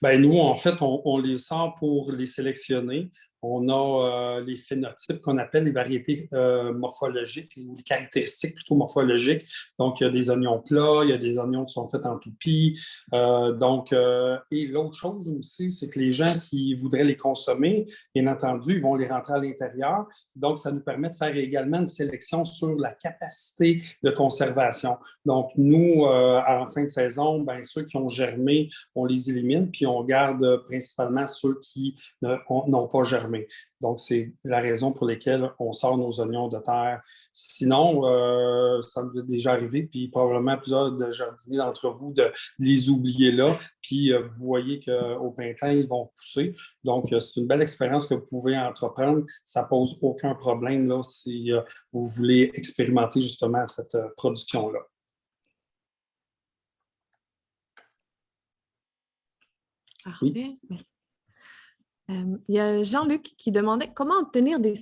[SPEAKER 3] Ben, nous, en fait, on les sort pour les sélectionner. On a les phénotypes qu'on appelle les variétés morphologiques ou les caractéristiques plutôt morphologiques. Donc, il y a des oignons plats, il y a des oignons qui sont faits en toupie. Et l'autre chose aussi, c'est que les gens qui voudraient les consommer, bien entendu, ils vont les rentrer à l'intérieur. Donc, ça nous permet de faire également une sélection sur la capacité de conservation. Donc, nous, en fin de saison, ben, ceux qui ont germé, on les élimine, puis on garde principalement ceux qui n'ont pas germé. Donc, c'est la raison pour laquelle on sort nos oignons de terre. Sinon, ça nous est déjà arrivé, puis probablement plusieurs de jardiniers d'entre vous, de les oublier là, puis vous voyez qu'au printemps, ils vont pousser. Donc, c'est une belle expérience que vous pouvez entreprendre. Ça ne pose aucun problème là, si vous voulez expérimenter justement cette production-là.
[SPEAKER 1] Parfait, oui. Merci. Il y a Jean-Luc qui demandait comment obtenir des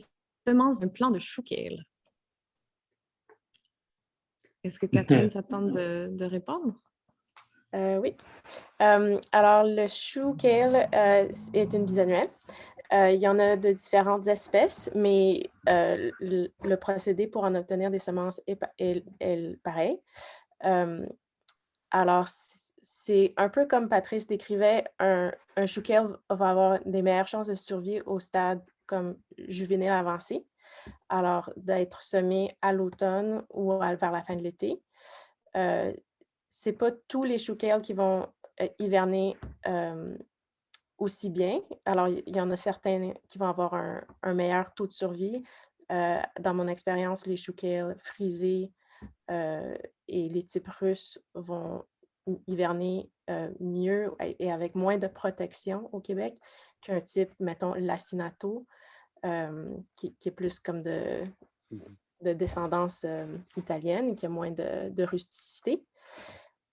[SPEAKER 1] semences d'un plant de chou kale. Est-ce que Catherine s'attend de répondre?
[SPEAKER 2] Oui. Alors, le chou kale est une bisannuelle. Il y en a de différentes espèces, mais le procédé pour en obtenir des semences est pareil. Alors, c'est un peu comme Patrice décrivait, un chou kale va avoir des meilleures chances de survie au stade comme juvénile avancé. Alors, d'être semé à l'automne ou vers la fin de l'été. C'est pas tous les chou kale qui vont hiverner aussi bien. Alors, il y en a certains qui vont avoir un meilleur taux de survie. Dans mon expérience, les chou kale frisés et les types russes vont hiverner mieux et avec moins de protection au Québec qu'un type, mettons, lacinato, qui est plus comme de descendance italienne et qui a moins de rusticité.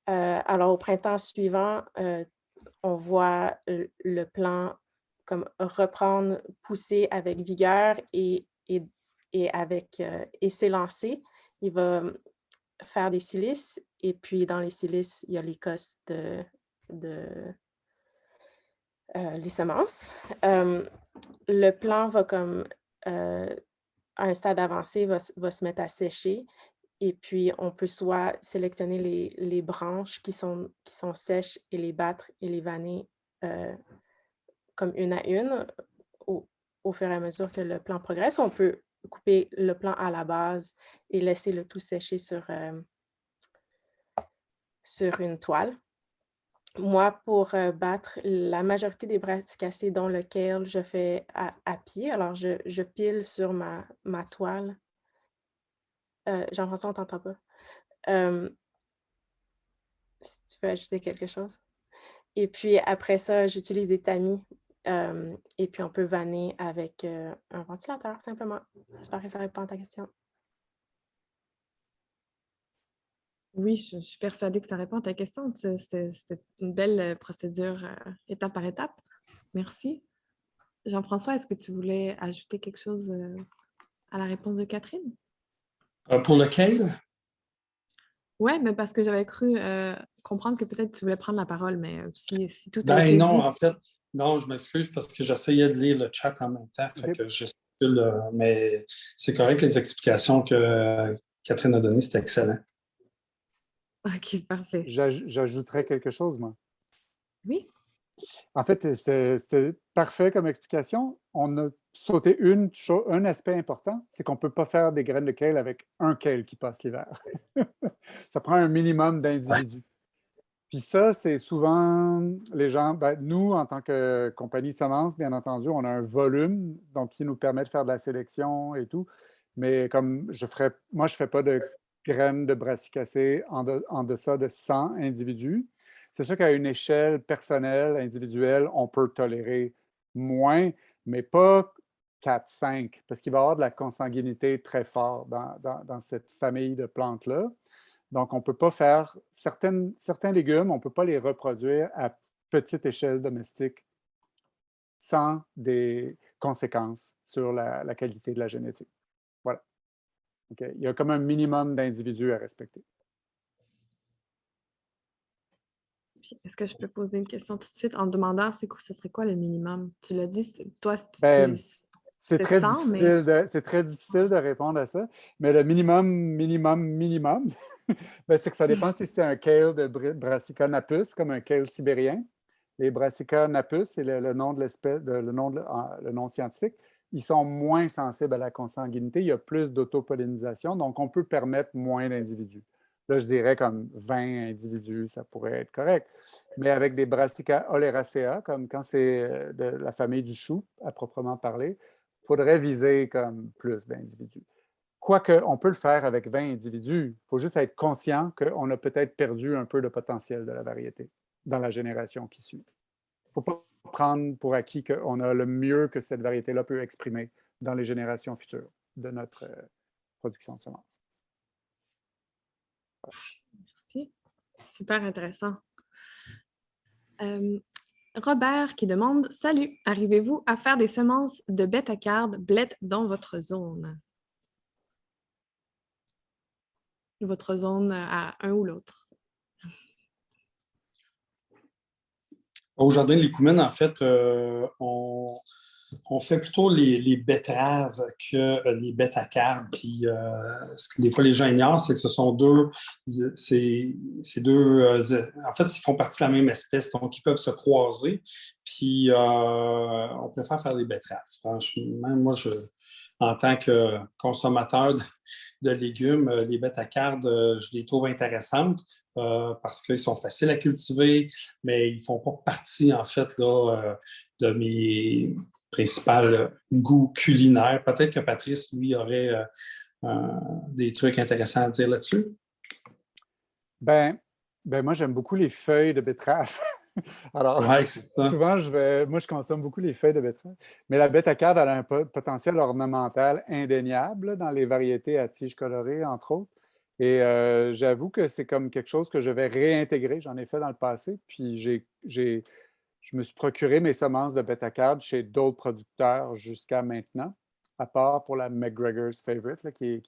[SPEAKER 2] Alors, au printemps suivant, on voit le plant comme reprendre, pousser avec vigueur et s'élancer. Il va faire des silices et puis dans les silices, il y a les cosses les semences. le plant va comme, à un stade avancé, va se mettre à sécher et puis on peut soit sélectionner les branches qui sont sèches et les battre et les vanner, comme une à une au au fur et à mesure que le plant progresse. Ou on peut couper le plant à la base et laisser le tout sécher sur une toile. Moi, pour, battre la majorité des brassicacées, dont le kale, je fais à pied. Alors je pile sur ma toile. Jean-François, on t'entend pas. Hem, si tu veux ajouter quelque chose? Et puis après ça, j'utilise des tamis, et puis on peut vanner avec, un ventilateur simplement. J'espère que ça répond à ta question.
[SPEAKER 1] Oui, je suis persuadée que ça répond à ta question. C'était une belle procédure étape par étape. Merci. Jean-François, est-ce que tu voulais ajouter quelque chose à la réponse de Catherine?
[SPEAKER 3] Pour le kale,
[SPEAKER 1] Oui, mais parce que j'avais cru comprendre que peut-être tu voulais prendre la parole, mais si tout a
[SPEAKER 3] ben
[SPEAKER 1] été
[SPEAKER 3] non,
[SPEAKER 1] dit.
[SPEAKER 3] en fait, non, je m'excuse parce que j'essayais de lire le chat en même temps, fait
[SPEAKER 4] OK.
[SPEAKER 3] que je circule, mais c'est correct, les explications que Catherine a données, c'était excellent.
[SPEAKER 1] OK, parfait.
[SPEAKER 4] J'ajouterais quelque chose, moi.
[SPEAKER 1] Oui?
[SPEAKER 4] En fait, c'était parfait comme explication. On a sauté un aspect important, c'est qu'on ne peut pas faire des graines de kale avec un kale qui passe l'hiver. Ça prend un minimum d'individus. Puis ça, c'est souvent les gens, nous, en tant que compagnie de semences, bien entendu, on a un volume, donc qui nous permet de faire de la sélection et tout. Mais comme moi, je ne fais pas de graines de brassicacées en deçà de 100 individus. C'est sûr qu'à une échelle personnelle, individuelle, on peut tolérer moins, mais pas 4, 5, parce qu'il va y avoir de la consanguinité très forte dans cette famille de plantes-là. Donc, on ne peut pas faire certains légumes, on ne peut pas les reproduire à petite échelle domestique sans des conséquences sur la qualité de la génétique. Voilà. Okay. Il y a comme un minimum d'individus à respecter.
[SPEAKER 1] Est-ce que je peux poser une question tout de suite en demandant ce serait quoi le minimum? Tu l'as dit, toi,
[SPEAKER 4] Ben, c'est
[SPEAKER 1] c'est
[SPEAKER 4] très
[SPEAKER 1] 100, mais...
[SPEAKER 4] difficile de répondre à ça, mais le minimum, c'est que ça dépend si c'est un kale de Brassica napus, comme un kale sibérien. Les Brassica napus, c'est le nom de l'espèce, le nom scientifique. Ils sont moins sensibles à la consanguinité. Il y a plus d'autopollinisation, donc on peut permettre moins d'individus. Là, je dirais comme 20 individus, ça pourrait être correct. Mais avec des Brassica oleracea, comme quand c'est de la famille du chou, à proprement parler, il faudrait viser comme plus d'individus. Quoique, on peut le faire avec 20 individus. Il faut juste être conscient qu'on a peut-être perdu un peu le potentiel de la variété dans la génération qui suit. Il ne faut pas prendre pour acquis qu'on a le mieux que cette variété-là peut exprimer dans les générations futures de notre production de semences. Voilà.
[SPEAKER 1] Merci. Super intéressant. Robert qui demande « Salut, arrivez-vous à faire des semences de bêta-carde blette dans votre zone? » Votre zone à un ou l'autre.
[SPEAKER 3] Au Jardin de l'Écoumène, en fait, on fait plutôt les betteraves que les bêta-cardes. Puis, ce que des fois les gens ignorent, c'est que ce sont deux. En fait, ils font partie de la même espèce, donc ils peuvent se croiser. Puis, on préfère faire des betteraves. Franchement, moi, en tant que consommateur de légumes, les bêta-cardes, je les trouve intéressantes parce qu'ils sont faciles à cultiver, mais ils ne font pas partie, en fait, là, de mes principal goût culinaire. Peut-être que Patrice, lui, aurait des trucs intéressants à dire là-dessus.
[SPEAKER 4] Ben moi, j'aime beaucoup les feuilles de betterave. Alors,
[SPEAKER 3] ouais, c'est ça.
[SPEAKER 4] Souvent, moi, je consomme beaucoup les feuilles de betterave. Mais la bêta-carde, elle a un potentiel ornemental indéniable dans les variétés à tiges colorées, entre autres. Et j'avoue que c'est comme quelque chose que je vais réintégrer. J'en ai fait dans le passé. Puis, je me suis procuré mes semences de bêta-carde chez d'autres producteurs jusqu'à maintenant, à part pour la McGregor's Favorite, là, qui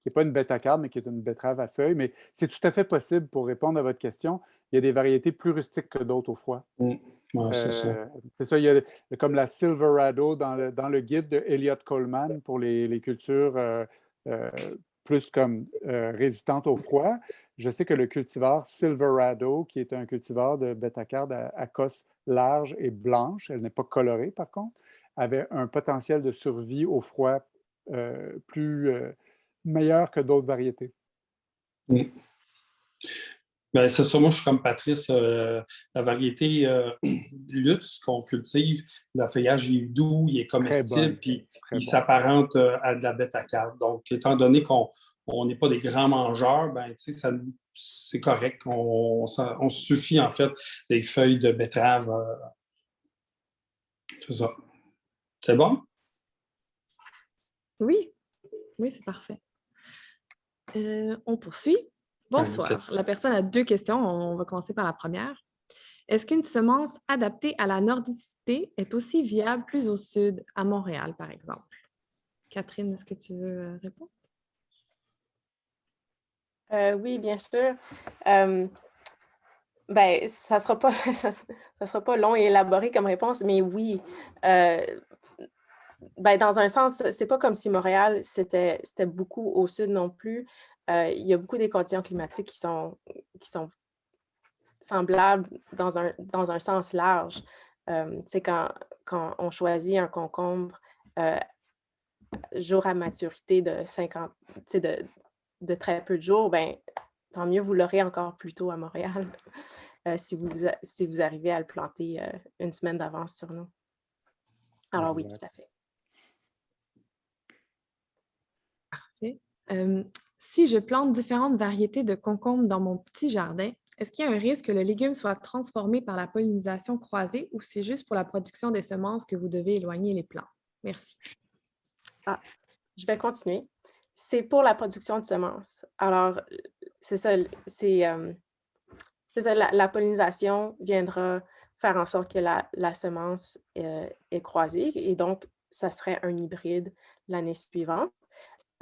[SPEAKER 4] n'est pas une bêta-carde, mais qui est une betterave à feuilles. Mais c'est tout à fait possible pour répondre à votre question. Il y a des variétés plus rustiques que d'autres au froid.
[SPEAKER 3] Ouais, c'est ça.
[SPEAKER 4] C'est ça, il y a comme la Silverado dans le guide de Elliott Coleman pour les cultures euh, plus comme résistantes au froid. Je sais que le cultivar Silverado, qui est un cultivar de bétacarde à cosse large et blanche, elle n'est pas colorée par contre, avait un potentiel de survie au froid plus meilleur que d'autres variétés.
[SPEAKER 3] Mm. Ben, c'est ça, moi je suis comme Patrice, la variété Lutz qu'on cultive, le feuillage il est doux, il est
[SPEAKER 4] Très
[SPEAKER 3] comestible,
[SPEAKER 4] bonne,
[SPEAKER 3] puis
[SPEAKER 4] c'est très
[SPEAKER 3] il
[SPEAKER 4] bon.
[SPEAKER 3] s'apparente à de la bêta-carbe. Donc, étant donné qu'on n'est pas des grands mangeurs, ben, c'est correct. On se suffit en fait des feuilles de betterave. C'est ça. C'est bon?
[SPEAKER 1] Oui, oui, c'est parfait. On poursuit. Bonsoir. La personne a 2 questions. On va commencer par la première. Est-ce qu'une semence adaptée à la nordicité est aussi viable plus au sud, à Montréal, par exemple? Catherine, est-ce que tu veux répondre?
[SPEAKER 2] Oui, bien sûr. Ben, ça sera pas, ça sera pas long et élaboré comme réponse, mais oui. Ben, dans un sens, c'est pas comme si Montréal, c'était beaucoup au sud non plus. Il y a beaucoup des conditions climatiques qui sont semblables dans un sens large. Tu quand on choisit un concombre jour à maturité de 50, tu sais, de très peu de jours, ben, tant mieux, vous l'aurez encore plus tôt à Montréal si vous arrivez à le planter une semaine d'avance sur nous. Alors oui,
[SPEAKER 4] Exact.
[SPEAKER 2] tout à fait.
[SPEAKER 1] Parfait. Si je plante différentes variétés de concombres dans mon petit jardin, est-ce qu'il y a un risque que le légume soit transformé par la pollinisation croisée ou c'est juste pour la production des semences que vous devez éloigner les plants? Merci.
[SPEAKER 2] Je vais continuer. C'est pour la production de semences. Alors, c'est ça, la pollinisation viendra faire en sorte que la semence est croisée et donc, ça serait un hybride l'année suivante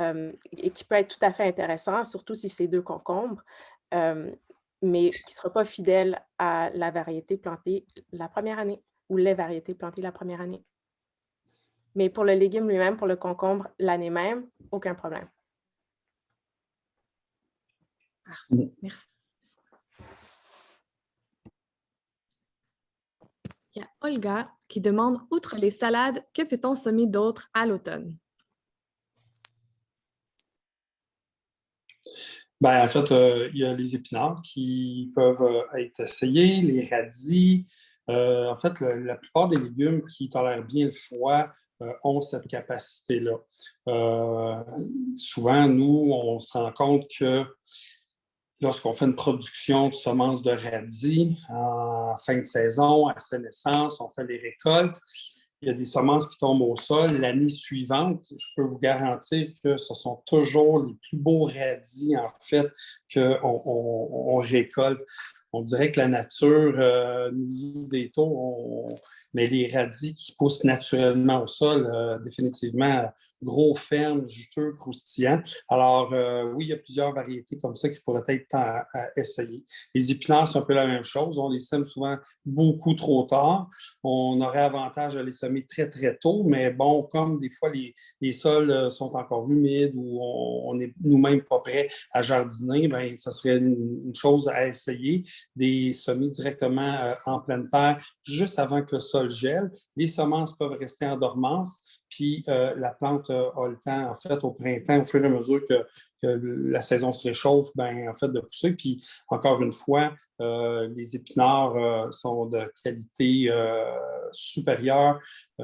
[SPEAKER 2] et qui peut être tout à fait intéressant, surtout si c'est 2 concombres, mais qui ne sera pas fidèle à la variété plantée la première année ou les variétés plantées la première année. Mais pour le légume lui-même, pour le concombre, l'année même, aucun problème.
[SPEAKER 1] Merci. Il y a Olga qui demande, outre les salades, que peut-on semer d'autre à l'automne?
[SPEAKER 3] Ben, en fait, il y a les épinards qui peuvent être essayés, les radis. En fait, la plupart des légumes qui tolèrent bien le froid ont cette capacité-là. Souvent, nous, on se rend compte que lorsqu'on fait une production de semences de radis en fin de saison, à sa naissance, on fait les récoltes. Il y a des semences qui tombent au sol. L'année suivante, je peux vous garantir que ce sont toujours les plus beaux radis, en fait, qu'on récolte. On dirait que la nature nous joue des tours, mais les radis qui poussent naturellement au sol, définitivement, gros, fermes, juteux, croustillants. Alors, oui, il y a plusieurs variétés comme ça qui pourraient être à essayer. Les épinards, c'est un peu la même chose. On les sème souvent beaucoup trop tard. On aurait avantage à les semer très, très tôt, mais bon, comme des fois les sols sont encore humides ou on n'est nous-mêmes pas prêts à jardiner, bien, ça serait une chose à essayer, des semer directement en pleine terre juste avant que le sol gèle. Les semences peuvent rester en dormance, puis la plante a le temps, en fait, au printemps, au fur et à mesure que la saison se réchauffe, ben, en fait, de pousser. Puis, encore une fois, les épinards sont de qualité supérieure,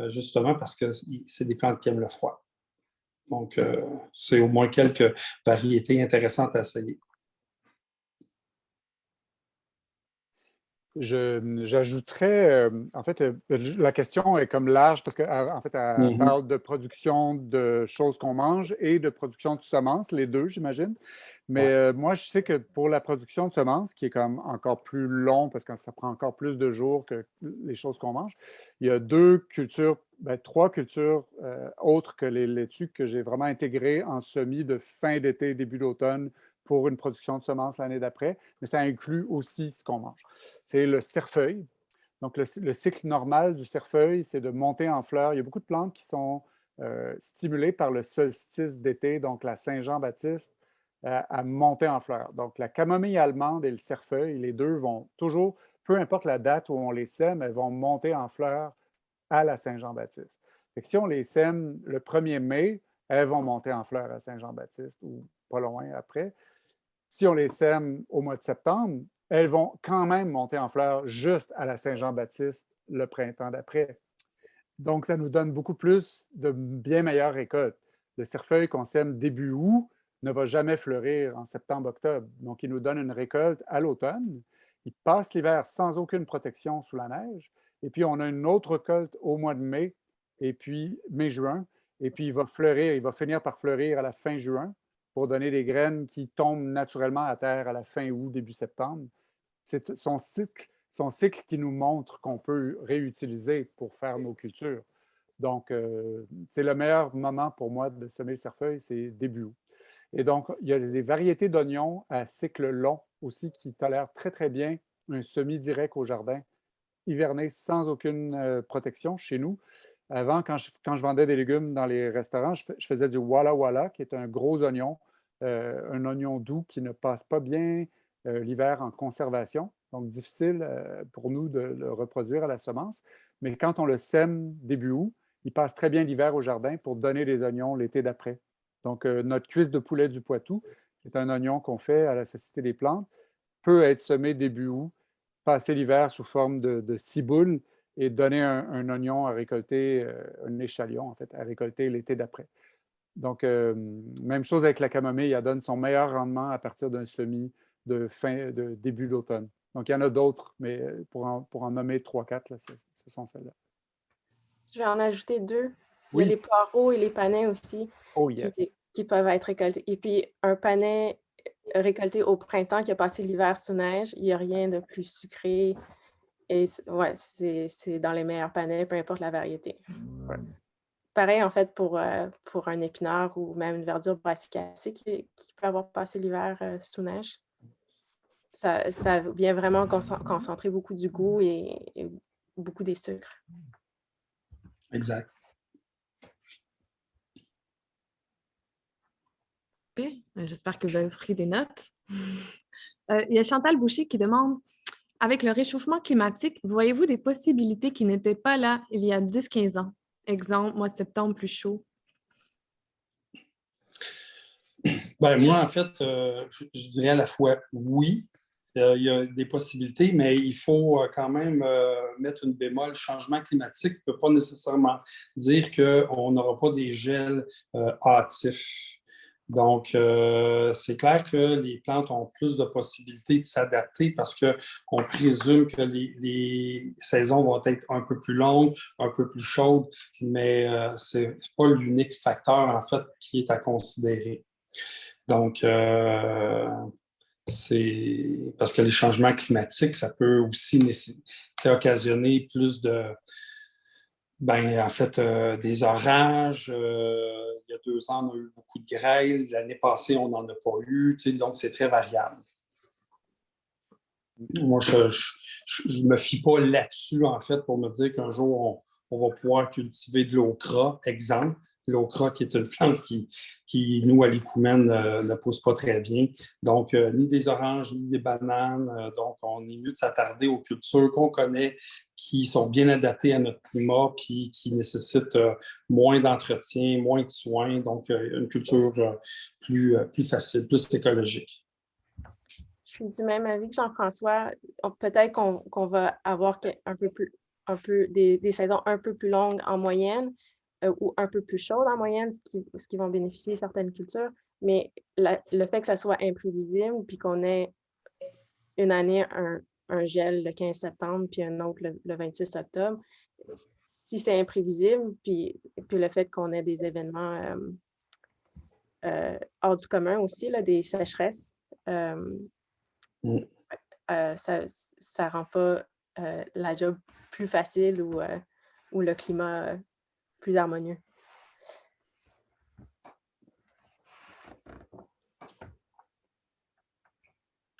[SPEAKER 3] justement parce que c'est des plantes qui aiment le froid. Donc, c'est au moins quelques variétés intéressantes à essayer.
[SPEAKER 4] J'ajouterais, en fait, la question est comme large parce qu'en fait, elle parle de production de choses qu'on mange et de production de semences, les deux, j'imagine. Mais moi, je sais que pour la production de semences, qui est comme encore plus long parce que ça prend encore plus de jours que les choses qu'on mange, il y a 2 cultures, 3 cultures autres que les laitues que j'ai vraiment intégrées en semis de fin d'été, début d'automne pour une production de semences l'année d'après, mais ça inclut aussi ce qu'on mange. C'est le cerfeuil. Donc, le cycle normal du cerfeuil, c'est de monter en fleurs. Il y a beaucoup de plantes qui sont stimulées par le solstice d'été, donc la Saint-Jean-Baptiste, à monter en fleurs. Donc, la camomille allemande et le cerfeuil, les deux vont toujours, peu importe la date où on les sème, elles vont monter en fleurs à la Saint-Jean-Baptiste. Si on les sème le 1er mai, elles vont monter en fleurs à Saint-Jean-Baptiste ou pas loin après. Si on les sème au mois de septembre, elles vont quand même monter en fleurs juste à la Saint-Jean-Baptiste le printemps d'après. Donc, ça nous donne beaucoup plus de bien meilleures récoltes. Le cerfeuil qu'on sème début août ne va jamais fleurir en septembre-octobre. Donc, il nous donne une récolte à l'automne. Il passe l'hiver sans aucune protection sous la neige. Et puis, on a une autre récolte au mois de mai, et puis mai-juin. Et puis, il va fleurir, il va finir par fleurir à la fin juin pour donner des graines qui tombent naturellement à terre à la fin août, début septembre. C'est son cycle qui nous montre qu'on peut réutiliser pour faire nos cultures. Donc, c'est le meilleur moment pour moi de semer le cerfeuil, c'est début août. Et donc, il y a des variétés d'oignons à cycle long aussi qui tolèrent très, très bien un semis direct au jardin, hiverné sans aucune protection chez nous. Avant, quand je vendais des légumes dans les restaurants, je faisais du Walla Walla, qui est un gros oignon, un oignon doux qui ne passe pas bien l'hiver en conservation. Donc, difficile pour nous de le reproduire à la semence. Mais quand on le sème début août, il passe très bien l'hiver au jardin pour donner des oignons l'été d'après. Donc, notre cuisse de poulet du Poitou, qui est un oignon qu'on fait à la Société des plantes, peut être semé début août, passer l'hiver sous forme de ciboule et donner un oignon à récolter, un échalion en fait, à récolter l'été d'après. Donc, même chose avec la camomille, elle donne son meilleur rendement à partir d'un semis de début d'automne. Donc, il y en a d'autres, mais pour en nommer 3-4, ce sont celles-là.
[SPEAKER 2] Je vais en ajouter 2. Il y a
[SPEAKER 4] Oui.
[SPEAKER 2] les poireaux et les panais aussi
[SPEAKER 4] Oh
[SPEAKER 2] qui
[SPEAKER 4] yes.
[SPEAKER 2] qui peuvent être récoltés. Et puis, un panais récolté au printemps qui a passé l'hiver sous neige, il y a rien de plus sucré et ouais, c'est dans les meilleurs panais, peu importe la variété.
[SPEAKER 4] Ouais.
[SPEAKER 2] Pareil, en fait, pour un épinard ou même une verdure brassicacée qui peut avoir passé l'hiver, sous neige. Ça vient vraiment concentrer beaucoup du goût et beaucoup des sucres.
[SPEAKER 3] Exact.
[SPEAKER 1] OK. J'espère que vous avez pris des notes. Il y a Chantal Boucher qui demande, avec le réchauffement climatique, voyez-vous des possibilités qui n'étaient pas là il y a 10-15 ans? Exemple, mois de septembre plus chaud.
[SPEAKER 3] Ben, moi, en fait, je dirais à la fois oui, il y a des possibilités, mais il faut quand même mettre une bémol. Le changement climatique ne peut pas nécessairement dire qu'on n'aura pas des gels hâtifs. Donc, c'est clair que les plantes ont plus de possibilités de s'adapter parce qu'on présume que les saisons vont être un peu plus longues, un peu plus chaudes, mais ce n'est pas l'unique facteur, en fait, qui est à considérer. Donc, c'est parce que les changements climatiques, ça peut aussi occasionner plus de, en fait, des orages. Il y a 2 ans, on a eu beaucoup de grêle. L'année passée, on n'en a pas eu. Donc, c'est très variable. Moi, je ne me fie pas là-dessus, en fait, pour me dire qu'un jour, on va pouvoir cultiver de l'okra, exemple. L'okra, qui est une plante qui nous, à l'Écoumène, ne pousse pas très bien. Donc, ni des oranges, ni des bananes. Donc, on est mieux de s'attarder aux cultures qu'on connaît, qui sont bien adaptées à notre climat, puis qui nécessitent moins d'entretien, moins de soins. Donc, une culture plus facile, plus écologique.
[SPEAKER 2] Je suis du même avis que Jean-François. Peut-être qu'on va avoir des saisons un peu plus longues en moyenne ou un peu plus chaudes en moyenne, ce qui vont bénéficier certaines cultures. Mais le fait que ça soit imprévisible, puis qu'on ait une année un gel le 15 septembre, puis un autre le 26 octobre, si c'est imprévisible, puis le fait qu'on ait des événements hors du commun aussi, là, des sécheresses, ça rend pas la job plus facile ou le climat plus harmonieux.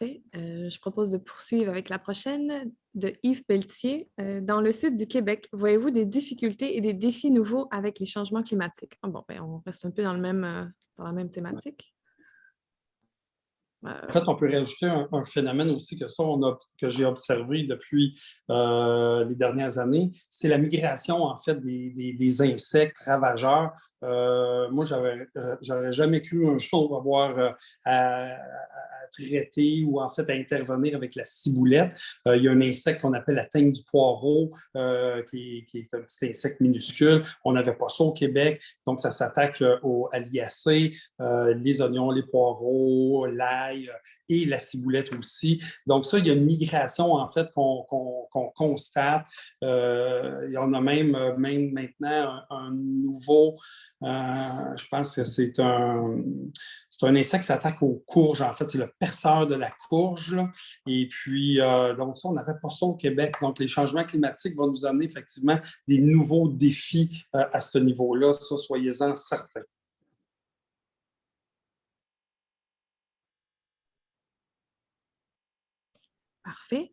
[SPEAKER 1] Je propose de poursuivre avec la prochaine de Yves Pelletier. Dans le sud du Québec, voyez-vous des difficultés et des défis nouveaux avec les changements climatiques? On reste un peu dans la même thématique.
[SPEAKER 3] En fait, on peut rajouter un phénomène aussi que j'ai observé depuis les dernières années, c'est la migration, en fait, des insectes ravageurs. Moi, j'aurais jamais cru un jour avoir à traiter ou en fait à intervenir avec la ciboulette. Il y a un insecte qu'on appelle la teigne du poireau, qui est un petit insecte minuscule. On n'avait pas ça au Québec, donc ça s'attaque à l'iacée, les oignons, les poireaux, l'ail et la ciboulette aussi. Donc ça, il y a une migration en fait qu'on constate. Il y en a même maintenant un nouveau, je pense que c'est un insecte qui s'attaque aux courges. En fait, c'est le perceur de la courge, là. Et puis, donc ça, on n'avait pas ça au Québec. Donc, les changements climatiques vont nous amener effectivement des nouveaux défis à ce niveau-là. Ça, soyez-en certains.
[SPEAKER 1] Parfait.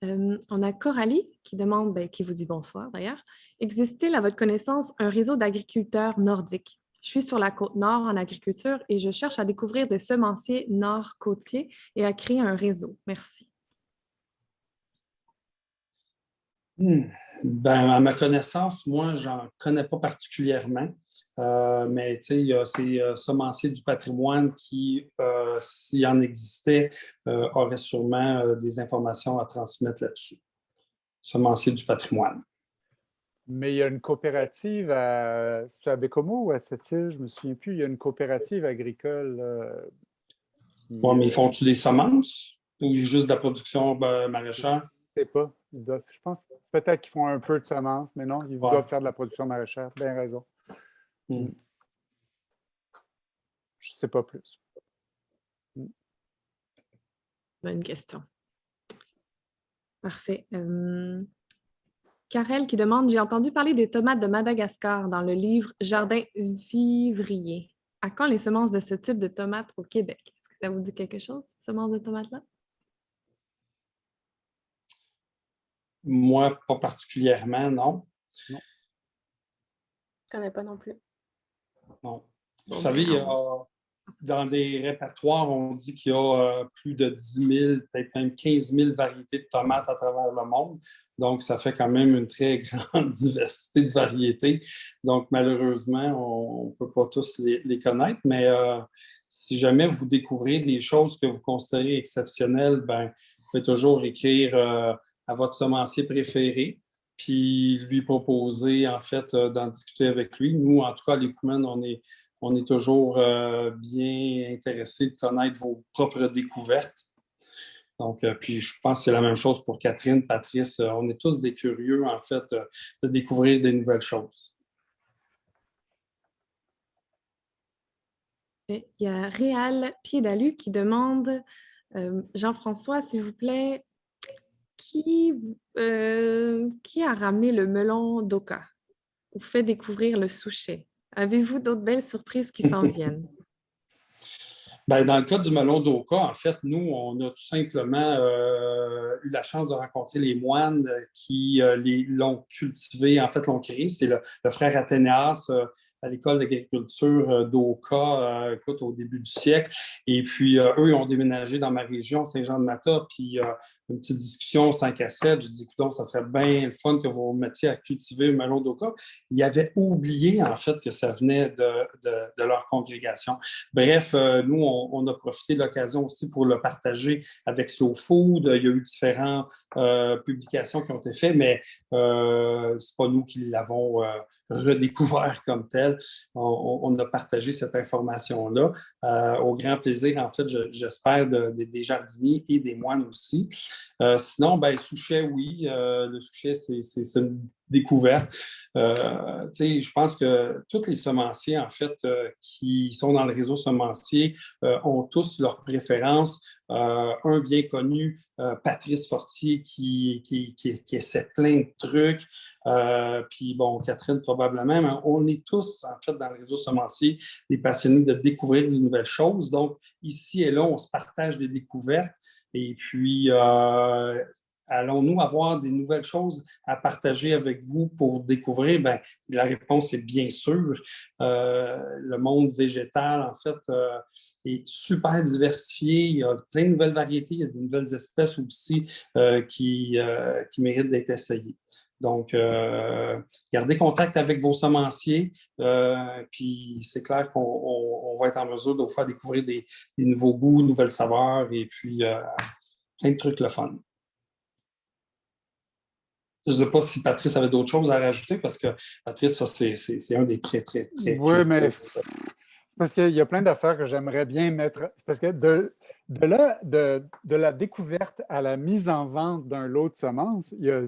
[SPEAKER 1] On a Coralie qui demande, qui vous dit bonsoir d'ailleurs. Existe-t-il à votre connaissance un réseau d'agriculteurs nordiques? Je suis sur la côte nord en agriculture et je cherche à découvrir des semenciers nord-côtiers et à créer un réseau. Merci.
[SPEAKER 3] Ben, à ma connaissance, moi, j'en connais pas particulièrement. Mais tu sais, il y a ces semenciers du patrimoine qui, s'il en existait, auraient sûrement des informations à transmettre là-dessus. Semenciers du patrimoine.
[SPEAKER 4] Mais il y a une coopérative c'est à Bécomo ou à Sept-Îles, je ne me souviens plus. Il y a une coopérative agricole.
[SPEAKER 3] Oui, mais font-tu des semences ou juste de la production maraîchère?
[SPEAKER 4] Je ne sais pas. Je pense peut-être qu'ils font un peu de semences, mais non, ils doivent faire de la production maraîchère. Bien raison. Je ne sais pas plus.
[SPEAKER 1] Bonne question. Parfait. Karel qui demande, j'ai entendu parler des tomates de Madagascar dans le livre Jardin vivrier. À quand les semences de ce type de tomates au Québec? Est-ce que ça vous dit quelque chose, ces semences de tomates-là?
[SPEAKER 3] Moi, pas particulièrement, non.
[SPEAKER 2] Je ne connais pas non plus.
[SPEAKER 3] Non. Vous savez, dans des répertoires, on dit qu'il y a plus de 10 000, peut-être même 15 000 variétés de tomates à travers le monde. Donc, ça fait quand même une très grande diversité de variétés. Donc, malheureusement, on ne peut pas tous les connaître. Mais si jamais vous découvrez des choses que vous considérez exceptionnelles, ben, vous pouvez toujours écrire à votre semencier préféré, puis lui proposer, en fait, d'en discuter avec lui. Nous, en tout cas, les Coumen, on est toujours bien intéressés de connaître vos propres découvertes. Donc, puis je pense que c'est la même chose pour Catherine, Patrice. On est tous des curieux, en fait, de découvrir des nouvelles choses.
[SPEAKER 1] Il y a Réal Piédalu qui demande, Jean-François, s'il vous plaît, qui a ramené le melon d'Oka ou fait découvrir le souchet? Avez-vous d'autres belles surprises qui s'en viennent?
[SPEAKER 3] Bien, dans le cas du melon d'Oka, en fait, nous, on a tout simplement eu la chance de rencontrer les moines qui l'ont cultivé, en fait, l'ont créé. C'est le frère Athénéas à l'école d'agriculture d'Oka, écoute, au début du siècle. Et puis, eux, ils ont déménagé dans ma région, Saint-Jean-de-Mata. Puis, une petite discussion 5 à 7. Je dis, écoute, ça serait bien le fun que vous vous mettiez à cultiver le melon d'Oka. Ils avaient oublié, en fait, que ça venait de leur congrégation. Bref, nous, on a profité de l'occasion aussi pour le partager avec Slow Food. Il y a eu différentes publications qui ont été faites, mais c'est pas nous qui l'avons redécouvert comme tel. On a partagé cette information-là au grand plaisir, en fait, j'espère, des jardiniers et des moines aussi. Sinon, ben, souchet, oui. Le souchet, c'est une découverte. Je pense que tous les semenciers, en fait, qui sont dans le réseau semencier ont tous leurs préférences. Un bien connu, Patrice Fortier, qui essaie plein de trucs. Puis, bon, Catherine, probablement. Mais on est tous, en fait, dans le réseau semencier, des passionnés de découvrir de nouvelles choses. Donc, ici et là, on se partage des découvertes. Et puis, allons-nous avoir des nouvelles choses à partager avec vous pour découvrir? Bien, la réponse est bien sûr. Le monde végétal, en fait, est super diversifié. Il y a plein de nouvelles variétés. Il y a de nouvelles espèces aussi qui méritent d'être essayées. Donc, gardez contact avec vos semenciers, puis c'est clair qu'on va être en mesure de vous faire découvrir des nouveaux goûts, de nouvelles saveurs et puis plein de trucs le fun. Je ne sais pas si Patrice avait d'autres choses à rajouter parce que Patrice, ça, c'est un des très.
[SPEAKER 4] Oui, mais c'est parce qu'il y a plein d'affaires que j'aimerais bien mettre. C'est parce que de la découverte à la mise en vente d'un lot de semences, il y a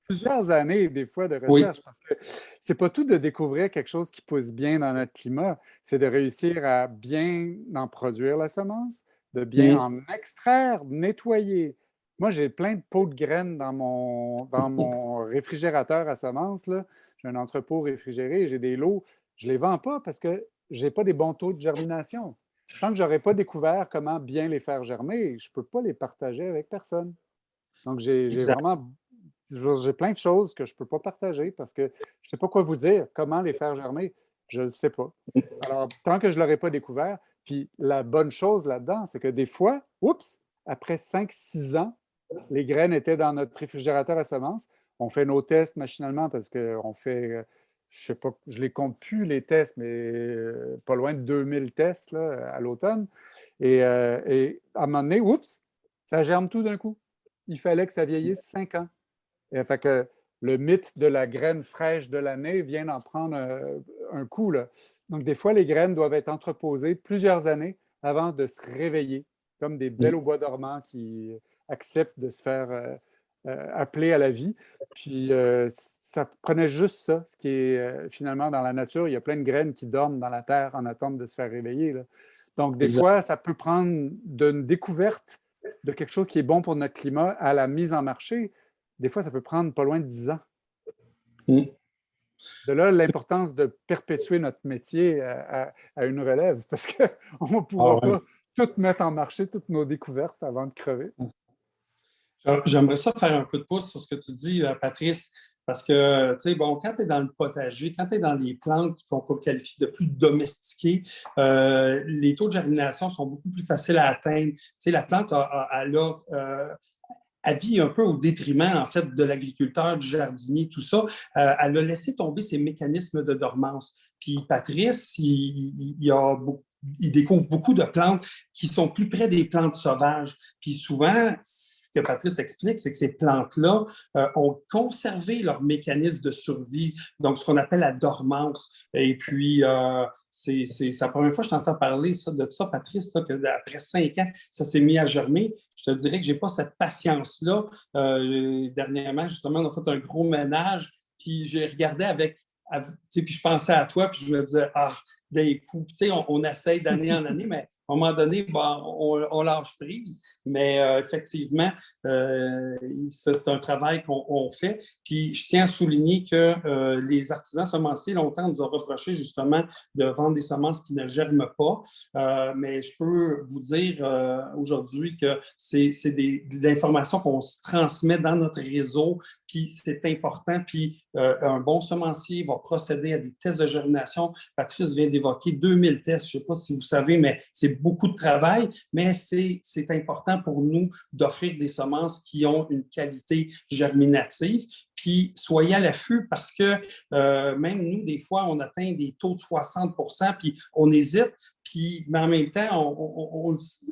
[SPEAKER 4] plusieurs années, des fois, de recherche. Parce que c'est pas tout de découvrir quelque chose qui pousse bien dans notre climat, c'est de réussir à bien en produire la semence, de bien en extraire, nettoyer. Moi, j'ai plein de pots de graines dans mon réfrigérateur à semences, là. J'ai un entrepôt réfrigéré et j'ai des lots. Je ne les vends pas parce que je n'ai pas des bons taux de germination. Tant que je n'aurai pas découvert comment bien les faire germer, je ne peux pas les partager avec personne. Donc, j'ai plein de choses que je ne peux pas partager parce que je ne sais pas quoi vous dire, comment les faire germer. Je ne sais pas. Alors, tant que je ne l'aurai pas découvert, puis la bonne chose là-dedans, c'est que des fois, oups, après 5-6 ans, les graines étaient dans notre réfrigérateur à semences. On fait nos tests machinalement parce qu'on fait, je ne sais pas, je ne les compte plus les tests, mais pas loin de 2000 tests là, à l'automne. Et à un moment donné, oups, ça germe tout d'un coup. Il fallait que ça vieillisse 5 ans. Et fait que le mythe de la graine fraîche de l'année vient d'en prendre un coup, là. Donc, des fois, les graines doivent être entreposées plusieurs années avant de se réveiller, comme des belles au bois dormant qui acceptent de se faire appeler à la vie. Puis, ça prenait juste ça, ce qui est finalement dans la nature, il y a plein de graines qui dorment dans la terre en attente de se faire réveiller, là. Donc, des fois, ça peut prendre d'une découverte de quelque chose qui est bon pour notre climat à la mise en marché. Des fois, ça peut prendre pas loin de 10 ans. De là, l'importance de perpétuer notre métier à une relève, parce qu'on ne pourra pas tout mettre en marché, toutes nos découvertes avant de crever.
[SPEAKER 3] J'aimerais ça faire un coup de pouce sur ce que tu dis, Patrice, parce que, tu sais, bon, quand tu es dans le potager, quand tu es dans les plantes qu'on peut qualifier de plus domestiquées, les taux de germination sont beaucoup plus faciles à atteindre. Tu sais, la plante, elle vit un peu au détriment, en fait, de l'agriculteur, du jardinier, tout ça. Elle a laissé tomber ses mécanismes de dormance. Puis Patrice, il découvre beaucoup de plantes qui sont plus près des plantes sauvages. Puis souvent, ce que Patrice explique, c'est que ces plantes-là ont conservé leur mécanisme de survie, donc ce qu'on appelle la dormance. Et puis, c'est la première fois que je t'entends parler de ça, Patrice, ça, que après 5 ans, ça s'est mis à germer. Je te dirais que je n'ai pas cette patience-là. Dernièrement, justement, on a fait un gros ménage, puis j'ai regardé puis je pensais à toi, puis je me disais, des coups, on essaye d'année en année, mais à un moment donné, bon, on lâche prise. Mais effectivement, c'est un travail qu'on fait. Puis je tiens à souligner que les artisans semenciers, longtemps, nous ont reproché justement de vendre des semences qui ne germent pas. Mais je peux vous dire aujourd'hui que c'est de l'information qu'on se transmet dans notre réseau, puis c'est important. Puis un bon semencier va procéder à des tests de germination. Patrice vient d'évoquer 2000 tests. Je ne sais pas si vous savez, mais c'est beaucoup de travail, mais c'est important pour nous d'offrir des semences qui ont une qualité germinative. Puis soyez à l'affût parce que même nous, des fois, on atteint des taux de 60%, puis on hésite. Mais en même temps,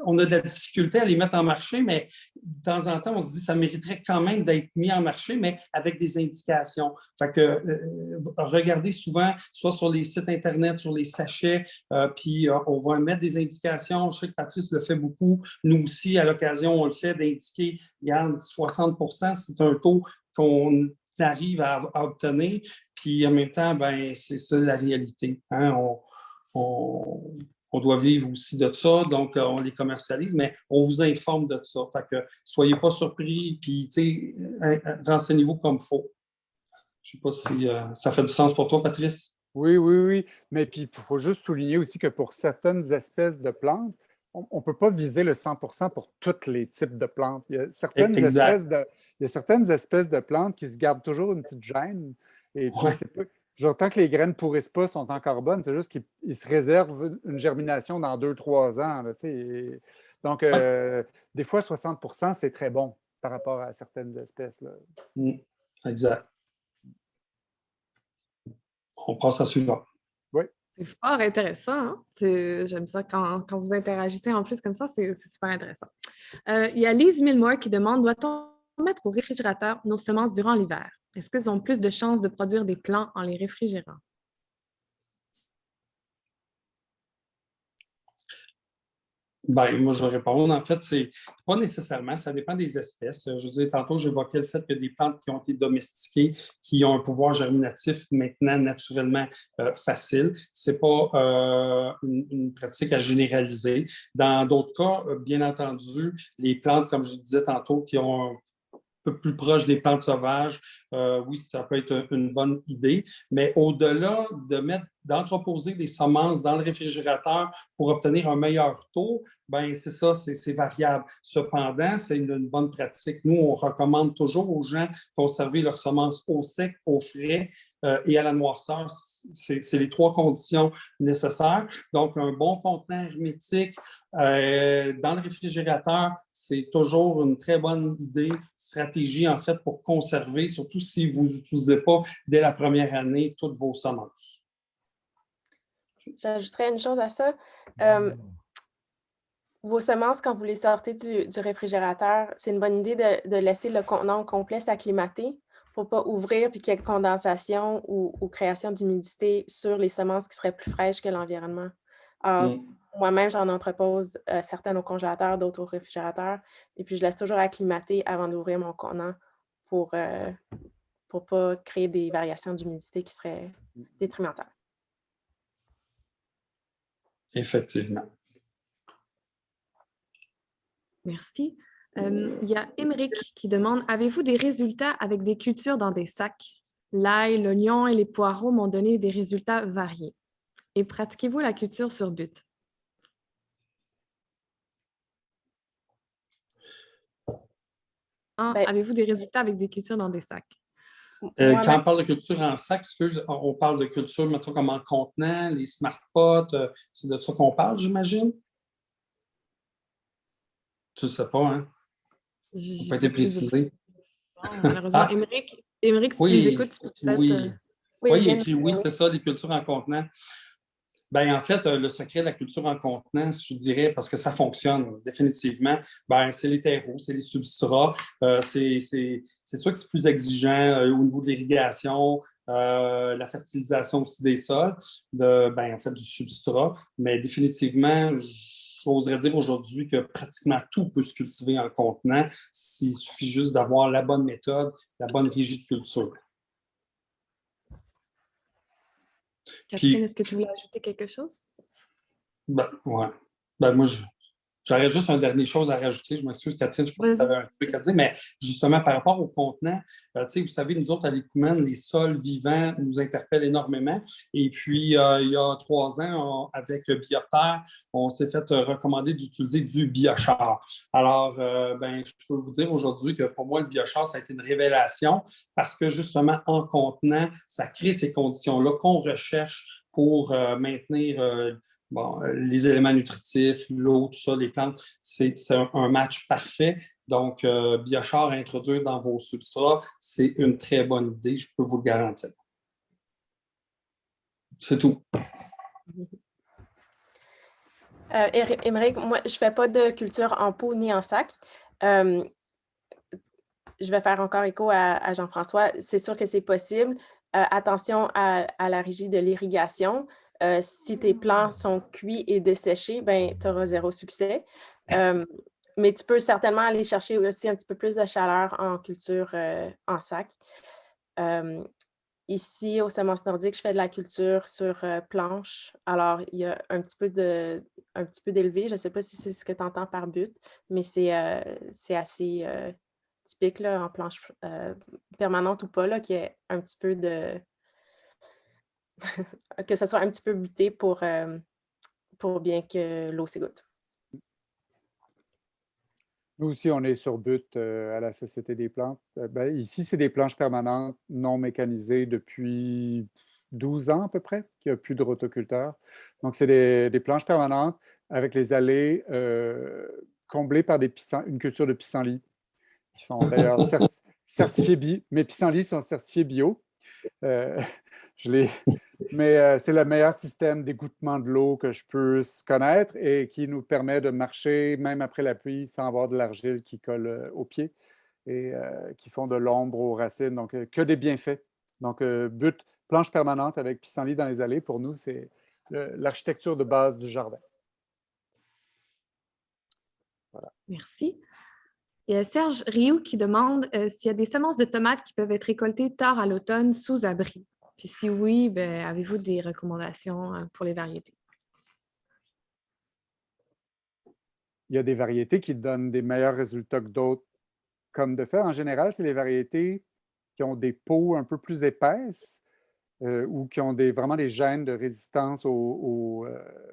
[SPEAKER 3] on a de la difficulté à les mettre en marché, mais de temps en temps, on se dit que ça mériterait quand même d'être mis en marché, mais avec des indications. Fait que regardez souvent, soit sur les sites Internet, sur les sachets, puis on va mettre des indications. Je sais que Patrice le fait beaucoup. Nous aussi, à l'occasion, on le fait d'indiquer, regarde, 60%, c'est un taux qu'on arrive à obtenir. Puis en même temps, ben, c'est ça la réalité. Hein? On doit vivre aussi de ça, donc on les commercialise, mais on vous informe de ça. Fait que soyez pas surpris, puis renseignez-vous comme il faut. Je ne sais pas si ça fait du sens pour toi, Patrice.
[SPEAKER 4] Oui. Mais puis, il faut juste souligner aussi que pour certaines espèces de plantes, on ne peut pas viser le 100% pour tous les types de plantes. Il y a
[SPEAKER 3] Exact.
[SPEAKER 4] certaines espèces de plantes qui se gardent toujours une petite gêne. Et puis,
[SPEAKER 3] Ouais.
[SPEAKER 4] c'est pas, genre, tant que les graines ne pourrissent pas, sont encore bonnes, c'est juste qu'ils se réservent une germination dans 2-3 ans. Là, tu sais. Donc,
[SPEAKER 3] Ouais.
[SPEAKER 4] des fois, 60%, c'est très bon par rapport à certaines espèces. Là.
[SPEAKER 3] Exact. On passe à suivant.
[SPEAKER 4] Oui.
[SPEAKER 1] C'est fort intéressant, hein? J'aime ça quand vous interagissez en plus comme ça, c'est super intéressant. Il y a Lise Milmore qui demande, doit-on mettre au réfrigérateur nos semences durant l'hiver? Est-ce qu'elles ont plus de chances de produire des plants en les réfrigérant?
[SPEAKER 3] Ben, moi, je vais répondre. En fait, c'est pas nécessairement, ça dépend des espèces. Je veux dire, tantôt, j'évoquais le fait que des plantes qui ont été domestiquées, qui ont un pouvoir germinatif maintenant naturellement facile. C'est pas une pratique à généraliser. Dans d'autres cas, bien entendu, les plantes, comme je disais tantôt, qui ont un peu plus proche des plantes sauvages, oui, ça peut être une bonne idée. Mais au-delà d'entreposer des semences dans le réfrigérateur pour obtenir un meilleur taux, ben c'est ça, c'est variable. Cependant, c'est une bonne pratique. Nous, on recommande toujours aux gens de conserver leurs semences au sec, au frais et à la noirceur. C'est les 3 conditions nécessaires. Donc, un bon contenant hermétique dans le réfrigérateur, c'est toujours une très bonne stratégie en fait pour conserver, surtout si vous n'utilisez pas dès la première année toutes vos semences.
[SPEAKER 2] J'ajouterais une chose à ça. Vos semences, quand vous les sortez du réfrigérateur, c'est une bonne idée de laisser le contenant complet s'acclimater pour ne pas ouvrir puis qu'il y ait condensation ou création d'humidité sur les semences qui seraient plus fraîches que l'environnement. Alors, moi-même, j'en entrepose certaines au congélateur, d'autres au réfrigérateur. Et puis, je laisse toujours acclimater avant d'ouvrir mon contenant pour ne pas créer des variations d'humidité qui seraient détrimentales.
[SPEAKER 3] Effectivement.
[SPEAKER 1] Merci. Il y a Émeric qui demande, avez-vous des résultats avec des cultures dans des sacs? L'ail, l'oignon et les poireaux m'ont donné des résultats variés. Et pratiquez-vous la culture sur butte? Avez-vous des résultats avec des cultures dans des sacs?
[SPEAKER 3] Quand on parle de culture en sac, excuse, on parle de culture, mettons, comme en contenant, les smart pots, c'est de ça qu'on parle, j'imagine? Tu ne sais pas, hein? Ça n'a pas été précisé.
[SPEAKER 1] Non, malheureusement, Émeric, si tu nous écoutes, tu peux peut-être...
[SPEAKER 3] Oui, il écrit oui, c'est ça, les cultures en contenant. Ben, en fait, le secret de la culture en contenant, je dirais, parce que ça fonctionne définitivement, ben, c'est les terreaux, c'est les substrats. C'est sûr que c'est plus exigeant au niveau de l'irrigation, la fertilisation aussi des sols, en fait, du substrat. Mais définitivement, j'oserais dire aujourd'hui que pratiquement tout peut se cultiver en contenant. Il suffit juste d'avoir la bonne méthode, la bonne régie de culture.
[SPEAKER 1] Catherine, est-ce que tu voulais ajouter quelque chose?
[SPEAKER 3] Ouais. Moi, j'aurais juste une dernière chose à rajouter. Je m'excuse, Catherine, je pense que tu avais un truc à dire, mais justement, par rapport au contenant, vous savez, nous autres, à l'Écoumène, les sols vivants nous interpellent énormément. Et puis, il y a 3 ans, avec Bioterre, on s'est fait recommander d'utiliser du biochar. Alors, je peux vous dire aujourd'hui que pour moi, le biochar, ça a été une révélation parce que justement, en contenant, ça crée ces conditions-là qu'on recherche pour maintenir les éléments nutritifs, l'eau, tout ça, les plantes, c'est un match parfait. Donc, biochar à introduire dans vos substrats, c'est une très bonne idée, je peux vous le garantir. C'est tout.
[SPEAKER 2] Émeric, moi, je ne fais pas de culture en pot ni en sac. Je vais faire encore écho à Jean-François. C'est sûr que c'est possible. Attention à la régie de l'irrigation. Si tes plants sont cuits et desséchés, tu auras 0 succès. Mais tu peux certainement aller chercher aussi un petit peu plus de chaleur en culture en sac. Ici, au Semences Nordiques, je fais de la culture sur planche. Alors, il y a un petit peu d'élevé. Je ne sais pas si c'est ce que tu entends par butte, mais c'est assez typique là, en planche permanente ou pas, là, qu'il y ait un petit peu de... que ça soit un petit peu buté pour bien que l'eau s'égoutte.
[SPEAKER 4] Nous aussi, on est sur but à la Société des plantes. Ici, c'est des planches permanentes non mécanisées depuis 12 ans à peu près, qu'il n'y a plus de rotoculteurs. Donc, c'est des planches permanentes avec les allées comblées par une culture de pissenlit, qui sont d'ailleurs certifiés bio. Mes pissenlits sont certifiés bio. Euh, je les, Mais c'est le meilleur système d'égouttement de l'eau que je puisse connaître et qui nous permet de marcher même après la pluie sans avoir de l'argile qui colle aux pieds et qui font de l'ombre aux racines. Donc, que des bienfaits. Donc, planche permanente avec pissenlit dans les allées, pour nous, c'est l'architecture de base du jardin.
[SPEAKER 1] Voilà. Merci. Il y a Serge Rioux qui demande s'il y a des semences de tomates qui peuvent être récoltées tard à l'automne sous abri. Puis si oui, avez-vous des recommandations pour les variétés?
[SPEAKER 4] Il y a des variétés qui donnent des meilleurs résultats que d'autres. Comme de fait, en général, c'est les variétés qui ont des peaux un peu plus épaisses ou qui ont vraiment des gènes de résistance aux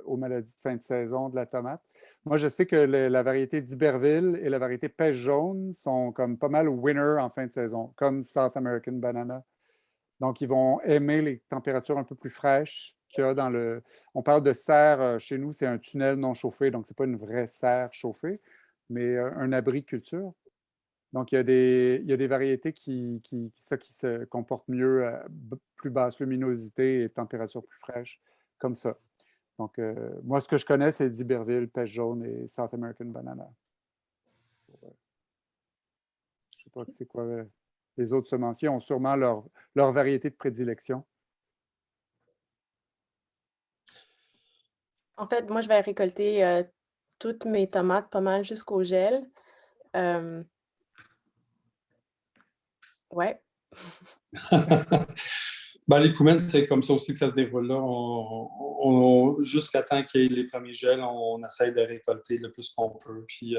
[SPEAKER 4] maladies de fin de saison de la tomate. Moi, je sais que la variété d'Iberville et la variété pêche jaune sont comme pas mal winner en fin de saison, comme South American Banana. Donc, ils vont aimer les températures un peu plus fraîches qu'il y a dans le... On parle de serre, chez nous, c'est un tunnel non chauffé, donc ce n'est pas une vraie serre chauffée, mais un abri de culture. Donc, il y a des variétés qui se comportent mieux à plus basse luminosité et température plus fraîche, comme ça. Donc, moi, ce que je connais, c'est d'Iberville, pêche jaune et South American Banana. Je ne sais pas c'est quoi. Les autres semenciers ont sûrement leur variété de prédilection.
[SPEAKER 2] En fait, moi, je vais récolter toutes mes tomates pas mal jusqu'au gel. Ouais.
[SPEAKER 3] Les coumènes, c'est comme ça aussi que ça se déroule là. Jusqu'à temps qu'il y ait les premiers gels, on essaie de récolter le plus qu'on peut. Puis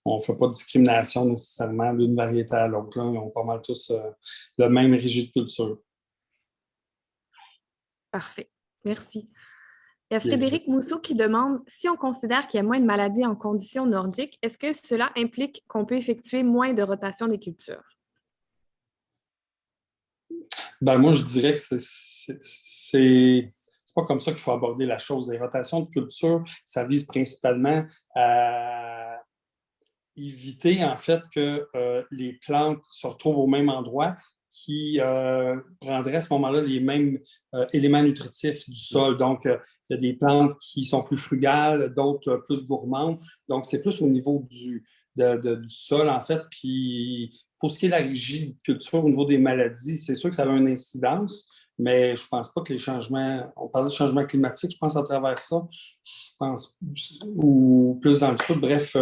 [SPEAKER 3] on ne fait pas de discrimination nécessairement d'une variété à l'autre. Ils ont pas mal tous le même régime de culture.
[SPEAKER 1] Parfait. Merci. Il y a Frédéric Mousseau qui demande si on considère qu'il y a moins de maladies en conditions nordiques, est-ce que cela implique qu'on peut effectuer moins de rotation des cultures?
[SPEAKER 3] Moi, je dirais que c'est pas comme ça qu'il faut aborder la chose. Les rotations de culture, ça vise principalement à éviter, en fait, que les plantes se retrouvent au même endroit qui prendraient à ce moment-là les mêmes éléments nutritifs du sol. Donc, il y a des plantes qui sont plus frugales, d'autres plus gourmandes. Donc, c'est plus au niveau du sol, en fait. Puis, pour ce qui est de la rigiculture, au niveau des maladies, c'est sûr que ça a une incidence, mais je ne pense pas que les changements... On parle de changement climatique, je pense à travers ça. Je pense... Ou plus dans le sud, bref...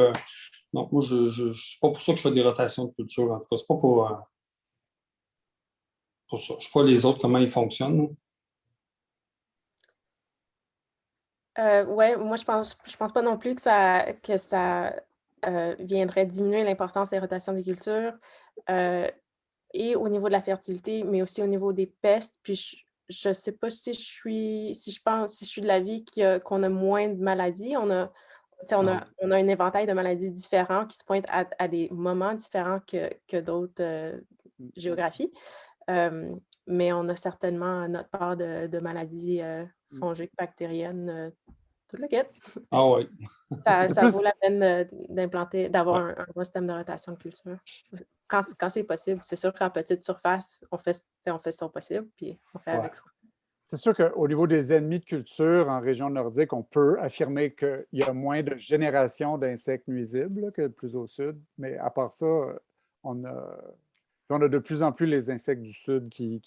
[SPEAKER 3] Donc, moi, je suis pas pour ça que je fais des rotations de culture. En tout cas, c'est pas pour ça. Je ne sais pas les autres, comment ils fonctionnent.
[SPEAKER 2] Ouais, moi, je pense pas non plus que ça viendrait diminuer l'importance des rotations des cultures et au niveau de la fertilité, mais aussi au niveau des pestes. Puis, je ne sais pas si je suis de l'avis qu'on a moins de maladies. On a un éventail de maladies différents qui se pointent à des moments différents que d'autres géographies. Mais on a certainement notre part de maladies fongiques, bactériennes, tout le kit.
[SPEAKER 3] Ah oui.
[SPEAKER 2] Ça vaut la peine d'avoir un bon système de rotation de culture. Quand c'est possible. C'est sûr qu'en petite surface, on fait son possible, puis on fait avec ça.
[SPEAKER 4] C'est sûr qu'au niveau des ennemis de culture en région nordique, on peut affirmer qu'il y a moins de générations d'insectes nuisibles que plus au sud. Mais à part ça, on a de plus en plus les insectes du sud qui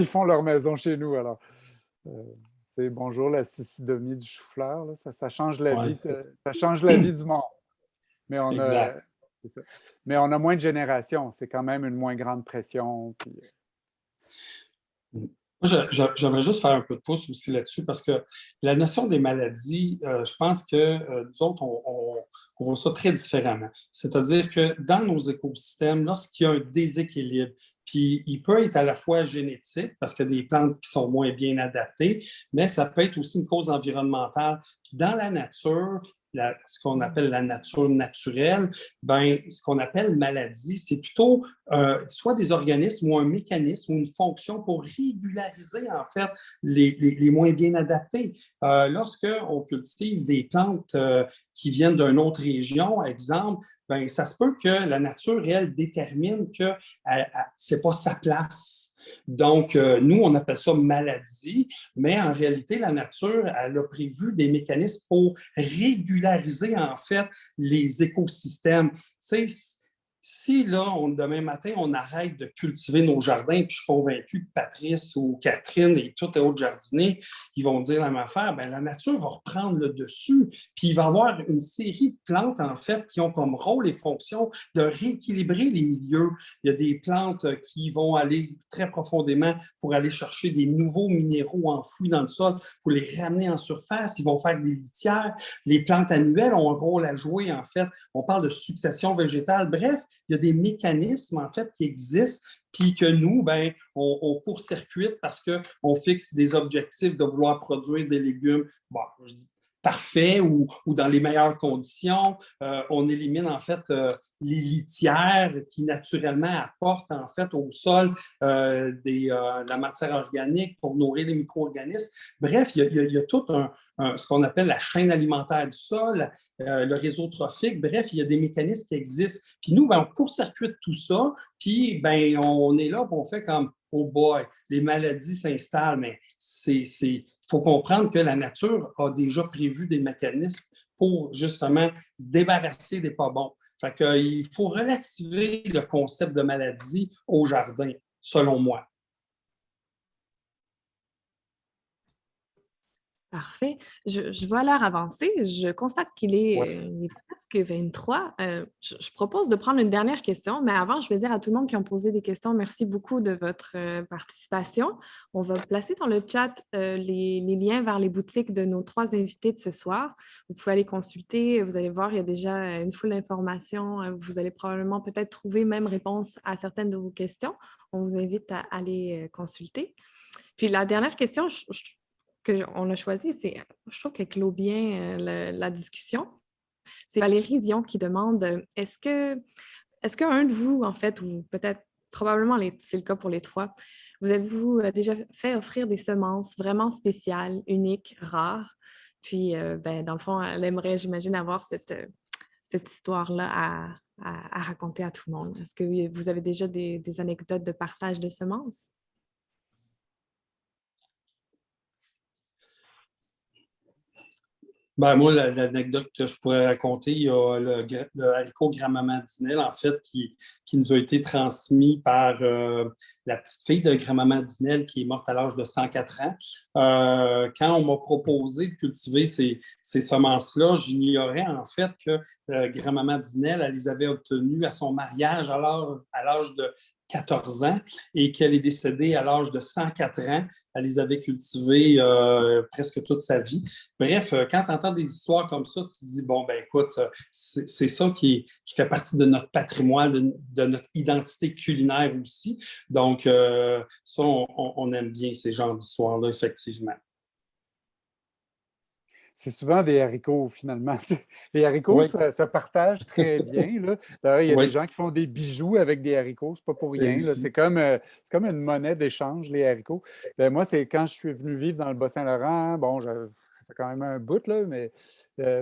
[SPEAKER 4] font leur maison chez nous. Alors, bonjour la cicisdomie du chou-fleur, ça change la vie, ça change la vie du monde. Mais on a moins de générations. C'est quand même une moins grande pression. Puis...
[SPEAKER 3] J'aimerais juste faire un peu de pouce aussi là-dessus parce que la notion des maladies, je pense que nous autres, on voit ça très différemment. C'est-à-dire que dans nos écosystèmes, lorsqu'il y a un déséquilibre, puis il peut être à la fois génétique parce qu'il y a des plantes qui sont moins bien adaptées, mais ça peut être aussi une cause environnementale. Puis dans la nature, ce qu'on appelle la nature naturelle, ben, ce qu'on appelle maladie, c'est plutôt soit des organismes ou un mécanisme ou une fonction pour régulariser, en fait, les moins bien adaptés. Lorsqu'on cultive des plantes qui viennent d'une autre région, exemple, ben, ça se peut que la nature, elle, détermine que ce n'est pas sa place. Donc, nous, on appelle ça maladie, mais en réalité, la nature, elle a prévu des mécanismes pour régulariser, en fait, les écosystèmes. Tu sais, si là, demain matin, on arrête de cultiver nos jardins, puis je suis convaincu que Patrice ou Catherine et tous les autres jardiniers, ils vont dire la même affaire, bien, la nature va reprendre le dessus, puis il va y avoir une série de plantes, en fait, qui ont comme rôle et fonction de rééquilibrer les milieux. Il y a des plantes qui vont aller très profondément pour aller chercher des nouveaux minéraux enfouis dans le sol, pour les ramener en surface. Ils vont faire des litières. Les plantes annuelles ont un rôle à jouer, en fait. On parle de succession végétale. Bref, il y a des mécanismes, en fait, qui existent, puis que nous, ben, on court-circuite parce qu'on fixe des objectifs de vouloir produire des légumes, bon, je dis parfaits ou dans les meilleures conditions. On élimine, en fait, les litières qui, naturellement, apportent, en fait, au sol la matière organique pour nourrir les micro-organismes. Bref, il y a tout ce qu'on appelle la chaîne alimentaire du sol, le réseau trophique. Bref, il y a des mécanismes qui existent. Puis nous, ben, on court-circuite tout ça, puis ben, on est là, puis on fait comme « Oh boy, les maladies s'installent », mais il faut comprendre que la nature a déjà prévu des mécanismes pour justement se débarrasser des pas bons. Fait qu'il faut relativiser le concept de maladie au jardin, selon moi.
[SPEAKER 1] Parfait. Je vois l'heure avancer. Je constate qu'il est, il est presque 23. Je propose de prendre une dernière question, mais avant, je vais dire à tout le monde qui ont posé des questions, merci beaucoup de votre participation. On va placer dans le chat les liens vers les boutiques de nos 3 invités de ce soir. Vous pouvez aller consulter. Vous allez voir, il y a déjà une foule d'informations. Vous allez probablement peut-être trouver même réponse à certaines de vos questions. On vous invite à aller consulter. Puis la dernière question, qu'on a choisi, je trouve qu'elle clôt bien la discussion. C'est Valérie Dion qui demande est-ce qu'un de vous, en fait, ou peut-être probablement c'est le cas pour les 3, vous êtes-vous déjà fait offrir des semences vraiment spéciales, uniques, rares? Puis, ben, dans le fond, elle aimerait, j'imagine, avoir cette histoire-là à raconter à tout le monde. Est-ce que vous avez déjà des anecdotes de partage de semences?
[SPEAKER 3] Ben, moi, l'anecdote que je pourrais raconter, il y a le haricot grand-maman Dinelle, en fait, qui nous a été transmis par la petite fille de grand-maman Dinelle qui est morte à l'âge de 104 ans. Quand on m'a proposé de cultiver ces semences-là, j'ignorais en fait que grand-maman Dinelle, elle les avait obtenues à son mariage à l'âge de 14 ans et qu'elle est décédée à l'âge de 104 ans. Elle les avait cultivées presque toute sa vie. Bref, quand tu entends des histoires comme ça, tu te dis, bon, ben écoute, c'est ça qui fait partie de notre patrimoine, de notre identité culinaire aussi. Donc, ça, on aime bien ces genres d'histoires-là, effectivement.
[SPEAKER 4] C'est souvent des haricots, finalement. Les haricots,
[SPEAKER 3] Oui.
[SPEAKER 4] ça partage très bien. Là. D'ailleurs, il y a
[SPEAKER 3] Oui.
[SPEAKER 4] des gens qui font des bijoux avec des haricots, c'est pas pour rien. Là. C'est comme une monnaie d'échange, les haricots. Ben, moi, c'est quand je suis venu vivre dans le Bas-Saint-Laurent, bon, ça fait quand même un bout, là, mais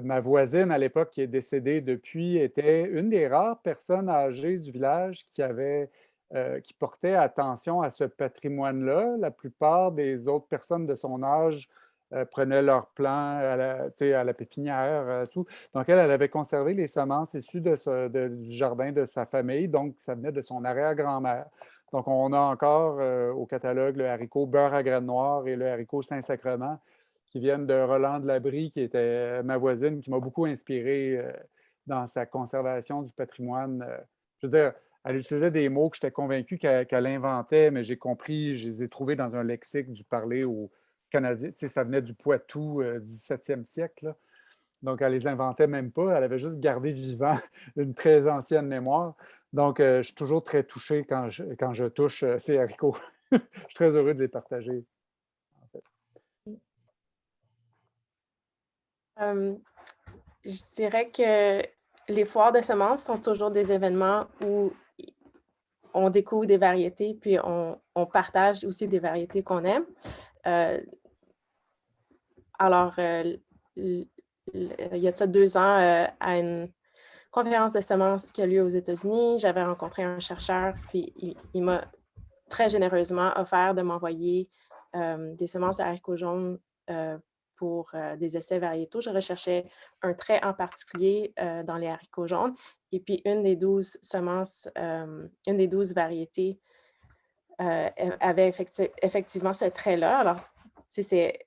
[SPEAKER 4] ma voisine à l'époque qui est décédée depuis était une des rares personnes âgées du village qui portait attention à ce patrimoine-là. La plupart des autres personnes de son âge prenaient leur plan à la pépinière, tout. Donc, elle avait conservé les semences issues du jardin de sa famille, donc ça venait de son arrière-grand-mère. Donc, on a encore au catalogue le haricot beurre à graines noires et le haricot Saint-Sacrement qui viennent de Roland de Labrie, qui était ma voisine, qui m'a beaucoup inspiré dans sa conservation du patrimoine. Je veux dire, elle utilisait des mots que j'étais convaincu qu'elle inventait, mais j'ai compris, je les ai trouvés dans un lexique du parler au Canadien. Tu sais, ça venait du Poitou, 17e siècle. Là. Donc, elle les inventait même pas. Elle avait juste gardé vivant une très ancienne mémoire. Donc, je suis toujours très touché quand je touche ces haricots. Je suis très heureux de les partager, en fait.
[SPEAKER 2] Je dirais que les foires de semences sont toujours des événements où on découvre des variétés, puis on partage aussi des variétés qu'on aime. Alors, il y a de ça 2 ans, à une conférence de semences qui a lieu aux États-Unis, j'avais rencontré un chercheur, puis il m'a très généreusement offert de m'envoyer des semences à haricots jaunes pour des essais variétaux. Je recherchais un trait en particulier dans les haricots jaunes. Et puis, une des 12 semences, une des 12 variétés avait effectivement ce trait-là. Alors, c'est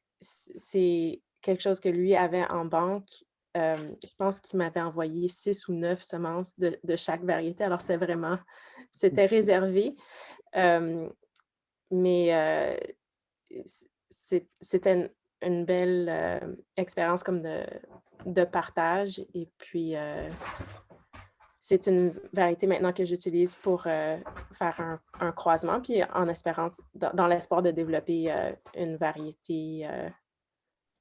[SPEAKER 2] quelque chose que lui avait en banque. Je pense qu'il m'avait envoyé 6 ou 9 semences de chaque variété. Alors, c'était réservé. Mais c'était une belle expérience comme de partage. Et puis, c'est une variété maintenant que j'utilise pour faire un croisement, puis en espérance, dans l'espoir de développer une variété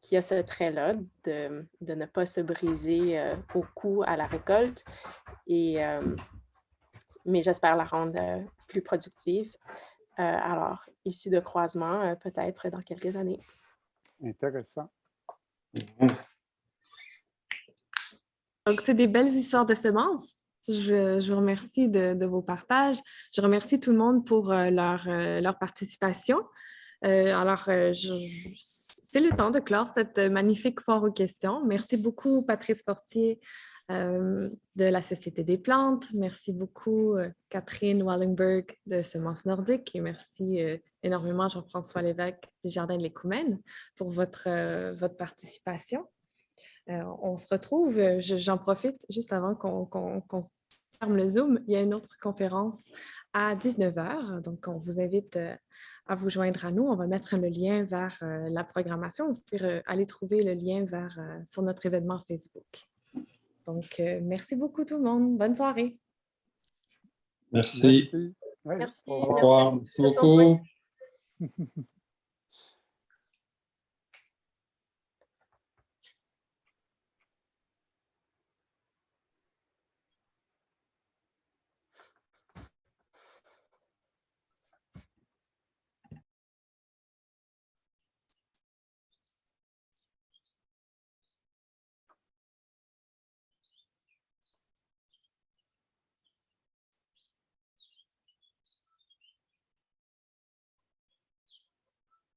[SPEAKER 2] qui a ce trait-là, de ne pas se briser au cou à la récolte. Mais j'espère la rendre plus productive. Alors, issue de croisement, peut-être dans quelques années.
[SPEAKER 4] Intéressant.
[SPEAKER 1] Donc, c'est des belles histoires de semences. Je vous remercie de vos partages. Je remercie tout le monde pour leur participation. C'est le temps de clore cette magnifique foire aux questions. Merci beaucoup, Patrice Fortier de la Société des plantes. Merci beaucoup, Catherine Wallenberg de Semences Nordiques. Et merci énormément, Jean-François Lévesque du Jardin de l'Écoumène pour votre participation. On se retrouve, j'en profite juste avant qu'on ferme le Zoom. Il y a une autre conférence à 19h, donc on vous invite à vous joindre à nous. On va mettre le lien vers la programmation. Vous pouvez aller trouver le lien sur notre événement Facebook. Donc, merci beaucoup tout le monde. Bonne soirée.
[SPEAKER 3] Merci.
[SPEAKER 4] Merci. Ouais.
[SPEAKER 2] Merci.
[SPEAKER 3] Au revoir. Merci beaucoup.